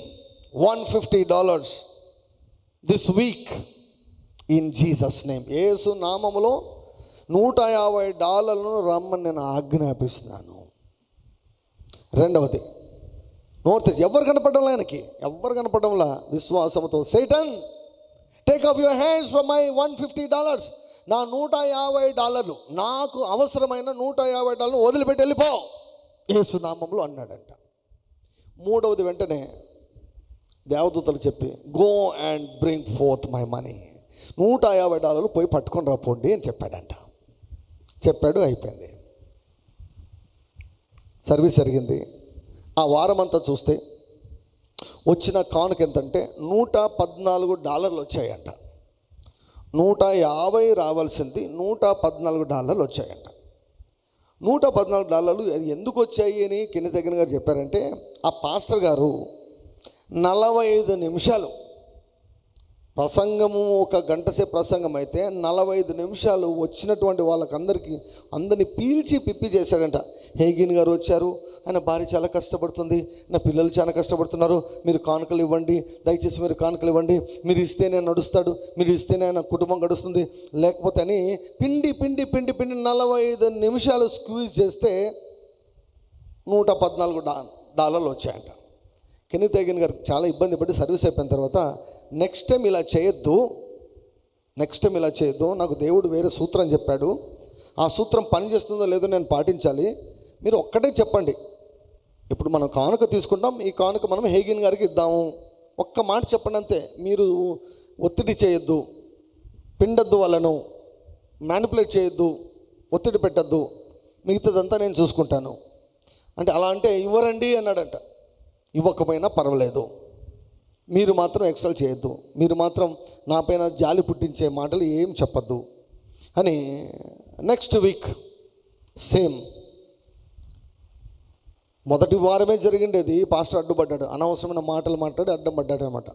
$150 this week in Jesus name. యేసు నామములో $150 రమ్మని నేను ఆజ్ఞాపిస్తున్నాను. రెండవది, నోరు తెచ్చి ఎవరు కనపడంలా, ఆయనకి ఎవరు కనపడంలా, విశ్వాసంతో Satan take off your hands from my $150. నా $150, నాకు అవసరమైన $150 వదిలిపెట్టి వెళ్ళిపో యేసు నామంలో అన్నాడంట. మూడవది వెంటనే దేవదూతలు చెప్పి go and bring fourth my money, $150 పోయి పట్టుకొని రాపోండి అని చెప్పాడంట. చెప్పాడు, అయిపోయింది. సర్వీస్ జరిగింది. ఆ వారం అంతా చూస్తే వచ్చిన కానుక ఎంతంటే $114 వచ్చాయంట. 150 రావాల్సింది $114 వచ్చాయంట. $114 అది ఎందుకు వచ్చాయి అని కింద తగిన గారు చెప్పారంటే, ఆ పాస్టర్ గారు 45 నిమిషాలు ప్రసంగము, 1 గంట సేపు ప్రసంగం అయితే 45 నిమిషాలు వచ్చినటువంటి అందరినీ పీల్చి పిప్పి చేశాడంట. హేగిన్ గారు వచ్చారు, ఆయన భార్య చాలా కష్టపడుతుంది, నా పిల్లలు చాలా కష్టపడుతున్నారు, మీరు కానుకలు ఇవ్వండి, దయచేసి మీరు కానుకలు ఇవ్వండి, మీరు ఇస్తేనే నడుస్తాడు, మీరు ఇస్తేనే ఆయన కుటుంబం గడుస్తుంది, లేకపోతే అని పిండి 45 నిమిషాలు స్క్వీజ్ చేస్తే $114 వచ్చాయంట. కెన్నెత్ హేగిన్ గారు చాలా ఇబ్బంది పడి సర్వీస్ అయిపోయిన తర్వాత నెక్స్ట్ టైం ఇలా చేయొద్దు, నాకు దేవుడు వేరే సూత్రం చెప్పాడు, ఆ సూత్రం పనిచేస్తుందో లేదో నేను పాటించాలి, మీరు ఒక్కటే చెప్పండి. ఇప్పుడు మనం కానుక తీసుకుంటాం, ఈ కానుక మనం హేగిన్ గారికి ఇద్దాము, ఒక్క మాట చెప్పండి అంతే. మీరు ఒత్తిడి చేయొద్దు, పిండద్దు, వాళ్ళను మ్యానిపులేట్ చేయొద్దు, ఒత్తిడి పెట్టద్దు, మిగతాదంతా నేను చూసుకుంటాను అంటే. అలా అంటే ఇవ్వరండి అన్నాడంట. ఇవ్వకపోయినా పర్వాలేదు, మీరు మాత్రం ఎక్స్ట్రా చేయొద్దు, మీరు మాత్రం నాపైన జాలి పుట్టించే మాటలు ఏం చెప్పద్దు అని. నెక్స్ట్ వీక్ సేమ్, మొదటి వారమే జరిగిండేది. పాస్టర్ అడ్డుపడ్డాడు, అనవసరమైన మాటలు మాట్లాడి అడ్డం పడ్డాడు అనమాట.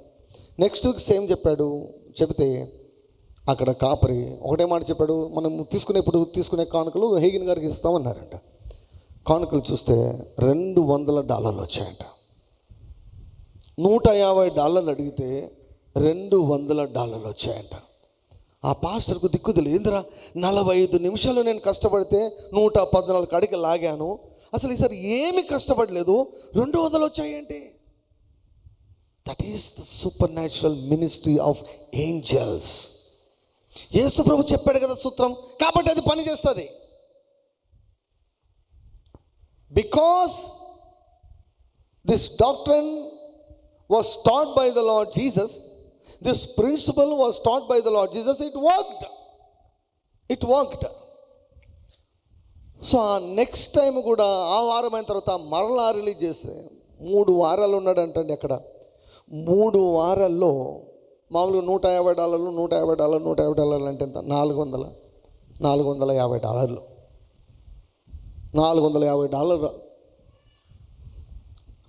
నెక్స్ట్ వీక్ సేమ్ చెప్పాడు. చెబితే అక్కడ కాపరి ఒకటే మాట చెప్పాడు, మనం ఇప్పుడు తీసుకునే కానుకలు హేగిన్ గారికి ఇస్తామన్నారంట. కానుకలు చూస్తే $200 వచ్చాయంట. $150 అడిగితే $200 వచ్చాయంట. ఆ పాస్టర్కు దిక్కుదలు, ఏందిరా 45 నిమిషాలు నేను కష్టపడితే 114 కాడికి లాగాను, అసలు ఈసారి ఏమి కష్టపడలేదు, 200 వచ్చాయంటే. That is the supernatural ministry of angels. యేసు ప్రభు చెప్పాడు కదా సూత్రం, కాబట్టి అది పని చేస్తుంది. Because this doctrine was taught by the Lord Jesus, this principle was taught by the Lord Jesus, it worked. So ఆ నెక్స్ట్ టైం కూడా ఆ వారం అయిన తర్వాత మరలా రిలీజ్ చేస్తే 3 వారాలు ఉన్నాడంటండి అక్కడ. 3 వారాల్లో మామూలుగా $150 అంటే ఎంత, $450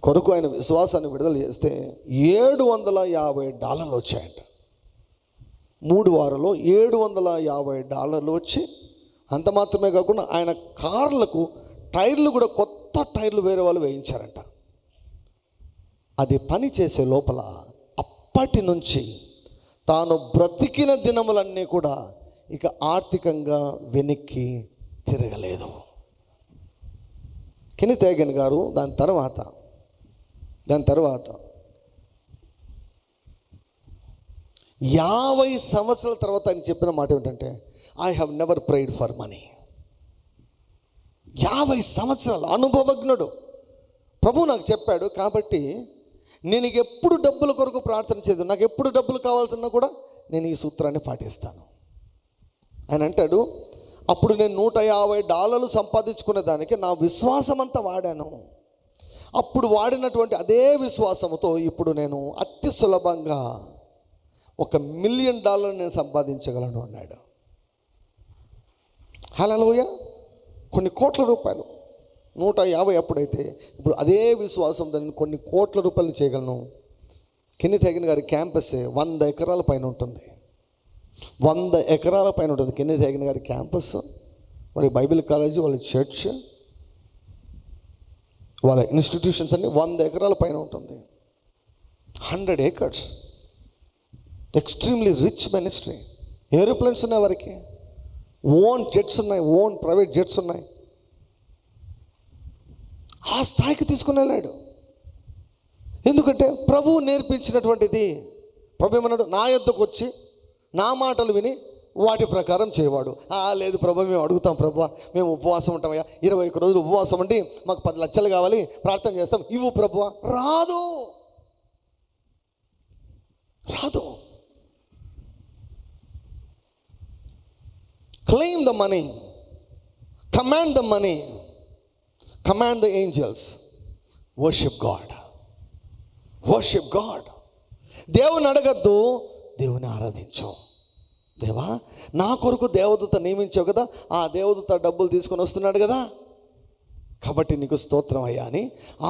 కొరకు ఆయన విశ్వాసాన్ని విడుదల చేస్తే $750 వచ్చాయంట. 3 వారాల్లో $750 వచ్చి, అంత మాత్రమే కాకుండా ఆయన కార్లకు టైర్లు కూడా కొత్త టైర్లు వేరే వాళ్ళు వేయించారంట. అది పని చేసే లోపల అప్పటి నుంచి తాను బ్రతికిన దినములన్నీ కూడా ఇక ఆర్థికంగా వెనక్కి తిరగలేదు. కెన్నెత్ హేగిన్ గారు దాని తర్వాత 50 సంవత్సరాల తర్వాత ఆయన చెప్పిన మాట ఏమిటంటే, I have never prayed for money. 50 సంవత్సరాలు అనుభవజ్ఞుడు. ప్రభు నాకు చెప్పాడు కాబట్టి నేను ఎప్పుడు డబ్బుల కొరకు ప్రార్థన చేయదు, నాకు ఎప్పుడు డబ్బులు కావాల్సిన కూడా నేను ఈ సూత్రాన్ని పాటిస్తాను. ఆయన అంటాడు, అప్పుడు నేను $150 సంపాదించుకునే దానికి నా విశ్వాసం అంతా వాడాను. అప్పుడు వాడినటువంటి అదే విశ్వాసంతో ఇప్పుడు నేను అతి సులభంగా $1 మిలియన్ నేను సంపాదించగలను అన్నాడు. హల్లెలూయా. కొన్ని కోట్ల రూపాయలు, 150 అప్పుడైతే ఇప్పుడు అదే విశ్వాసం దాన్ని కొన్ని కోట్ల రూపాయలు చేయగలను. కెన్నెత్ హేగిన్ గారి క్యాంపస్ 100 ఎకరాల పైన ఉంటుంది. 100 ఎకరాల పైన ఉంటుంది కెన్నెత్ హేగిన్ గారి క్యాంపస్. మరి బైబిల్ కాలేజీ, వాళ్ళ చర్చ్, వాళ్ళ ఇన్స్టిట్యూషన్స్ అన్ని 100 ఎకరాల పైన ఉంటుంది. 100 acres. Extremely rich ministry. Aeroplanes ఉన్నాయి వారికి, ఓన్ జెట్స్ ఉన్నాయి, ఓన్ ప్రైవేట్ జెట్స్ ఉన్నాయి. ఆ స్థాయికి తీసుకుని వెళ్ళాడు. ఎందుకంటే ప్రభువు నేర్పించినటువంటిది. ప్రభు ఏమన్నాడు, నా యొద్దకు వచ్చి నా మాటలు విని వాటి ప్రకారం చేయవాడు. లేదు ప్రభు, మేము అడుగుతాం ప్రభు, మేము ఉపవాసం ఉంటామయ్యా, 21 రోజులు ఉపవాసం ఉండి మాకు 10 లక్షలు కావాలి, ప్రార్థన చేస్తాం, ఇవ్వు ప్రభు. రాదు. Claim the money, command the money, command the angels, worship God. దేవుని అడగద్దు, దేవుని ఆరాధించు. దేవా, నా కొరకు దేవదూత నియమించావు కదా, ఆ దేవదూత డబ్బులు తీసుకొని వస్తున్నాడు కదా, కాబట్టి నీకు స్తోత్రం అయ్యా అని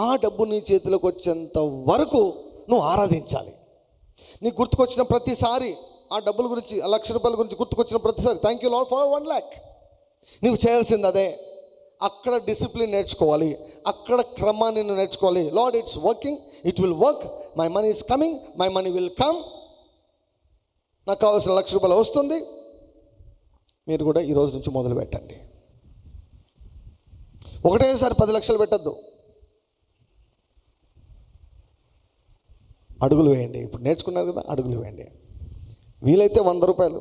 ఆ డబ్బు నీ చేతిలోకి వచ్చేంత వరకు నువ్వు ఆరాధించాలి. నీకు గుర్తుకొచ్చిన ప్రతిసారి ఆ డబ్బుల గురించి, ఆ $1,00,000 గురించి గుర్తుకొచ్చిన ప్రతిసారి thank you lord for 1 lakh. నువ్వు చేయాల్సింది అదే. అక్కడ డిసిప్లిన్ నేర్చుకోవాలి, అక్కడ క్రమాన్ని నేర్చుకోవాలి. Lord, it's working, it will work, my money is coming, my money will come. నాకు కావాల్సిన $1,00,000 వస్తుంది. మీరు కూడా ఈరోజు నుంచి మొదలు పెట్టండి. ఒకటేసారి 10 లక్షలు పెట్టద్దు. అడుగులు వేయండి. ఇప్పుడు నేర్చుకున్నారు కదా, అడుగులు వేయండి. వీలైతే 100 రూపాయలు,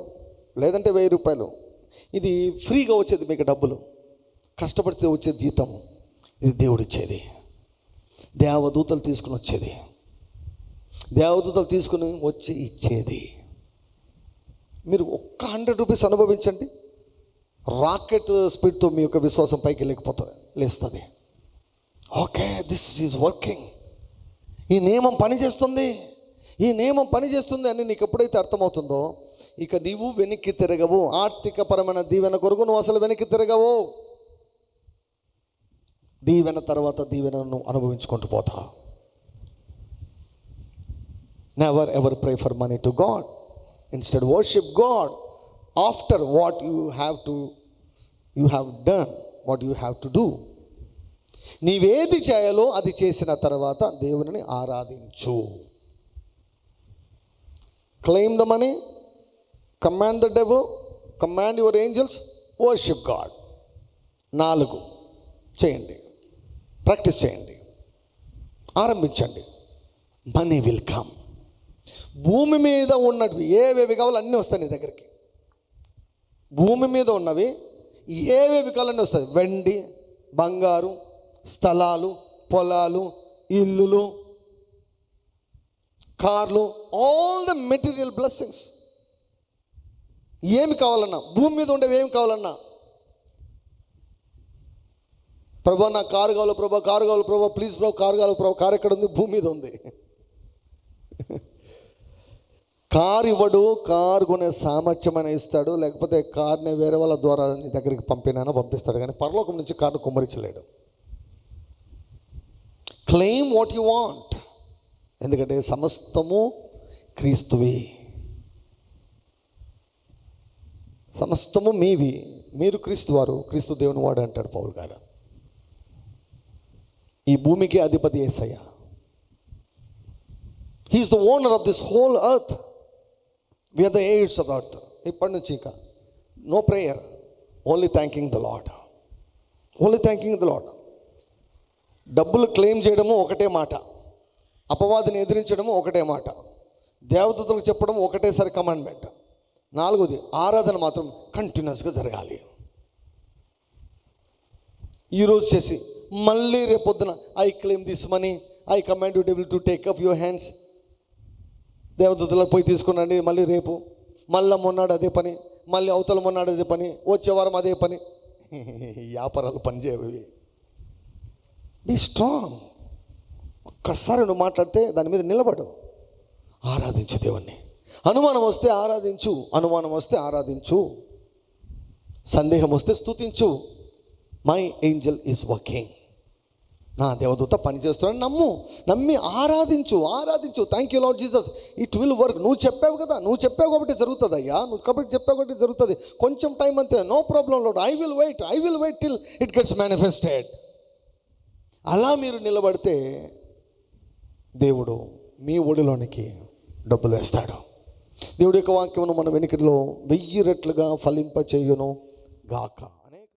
లేదంటే 1000 రూపాయలు. ఇది ఫ్రీగా వచ్చేది మీకు డబ్బులు, కష్టపడితే వచ్చేది జీతం. ఇది దేవుడిచ్చేది, దేవదూతలు తీసుకుని వచ్చేది, దేవదూతలు తీసుకుని వచ్చి ఇచ్చేది. మీరు ఒక్క 100 రూపీస్ అనుభవించండి, రాకెట్ స్పీడ్తో మీ యొక్క విశ్వాసం పైకి లేస్తుంది. Okay, this is working. ఈ నియమం పనిచేస్తుంది, ఈ నియమం పనిచేస్తుంది అని నీకు ఎప్పుడైతే అర్థమవుతుందో, ఇక నీవు వెనక్కి తిరగవు. ఆర్థికపరమైన దీవెన కొరకు నువ్వు అసలు వెనక్కి తిరగవు. దీవెన తర్వాత దీవెనను అనుభవించుకుంటూ పోతావు. Never ever pray for money to God, instead worship God after what you have done, what you have to do. నీవేది చేయాలో అది చేసిన తర్వాత దేవుని ఆరాధించు. Claim the money, command the devil, command your angels, worship God. 4 చేయండి, practice చేయండి, ఆరంభించండి. Money will come. భూమి మీద ఉన్నవి ఏవేవి కావాలో అన్నీ వస్తాయి నీ దగ్గరికి. భూమి మీద ఉన్నవి ఏవేవి కావాలన్నీ వస్తాయి. వెండి, బంగారు, స్థలాలు, పొలాలు, ఇల్లులు, కార్లు, ఆల్ ద మెటీరియల్ బ్లెస్సింగ్స్. ఏమి కావాలన్నా, భూమి మీద ఉండేవి ఏమి కావాలన్నా, ప్రభా నాకు కారు కావాలి ప్రభా, కారు కావాలి ప్రభా, ప్లీజ్ ప్రభా కారు కావాలి ప్రభా. కారు ఎక్కడ ఉంది? భూమి మీద ఉంది. కారు ఇవ్వడు, కారు కొనే సామర్థ్యం అని ఇస్తాడు, లేకపోతే కార్ని వేరే వాళ్ళ ద్వారా నీ దగ్గరికి పంపిస్తాడు, కానీ పరలోకం నుంచి కారును కుమ్మరించలేడు. క్లెయిమ్ వాట్ యు వాంట్, ఎందుకంటే సమస్తము క్రీస్తువి, సమస్తము మీవి, మీరు క్రీస్తు వారు, క్రీస్తు దేవుని వాడు అంటాడు పౌలు గారు. ఈ భూమికి అధిపతి Yesayya. He is the owner of this whole earth. We are the heirs of earth. ఇప్పటి నుంచి ఇక no prayer, only thanking the Lord, only thanking the Lord. డబ్బులు క్లెయిమ్ చేయడము ఒకటే మాట, అపవాదిని ఎదిరించడము ఒకటే మాట, దేవదూతలకు చెప్పడం ఒకటేసారి కమాండ్మెంట్. 4ది ఆరాధన మాత్రం కంటిన్యూస్గా జరగాలి. ఈరోజు చేసి మళ్ళీ రేపొద్దున I claim this money, I command you devil to take up your hands. దేవదూతలకు పోయి తీసుకున్నాండి, మళ్ళీ రేపు, మళ్ళీ మొన్నాడు అదే పని, మళ్ళీ అవతల మొన్నాడు అదే పని, వచ్చే వారం అదే పని. వ్యాపారాలు పనిచేయవి. Be strong. ఒక్కసారి నువ్వు మాట్లాడితే దాని మీద నిలబడు, ఆరాధించు దేవుణ్ణి. అనుమానం వస్తే ఆరాధించు, అనుమానం వస్తే ఆరాధించు, సందేహం వస్తే స్తుతించు. My angel is working. నా దేవదూత పనిచేస్తున్నాడు, నమ్మి ఆరాధించు. Thank you Lord Jesus, it will work. నువ్వు చెప్పావు కదా, నువ్వు చెప్పావు కాబట్టి జరుగుతుంది అయ్యా, నువ్వు కాబట్టి చెప్పావు కాబట్టి జరుగుతుంది. కొంచెం టైం అంతే, no problem lord, I will wait till it gets manifested. అలా మీరు నిలబడితే దేవుడు మీ ఒడిలోనికి డబ్బులు వేస్తాడు. దేవుడి యొక్క వాక్యమును మన వెనుకలో 1000 రెట్లుగా ఫలింప చేయును గాక.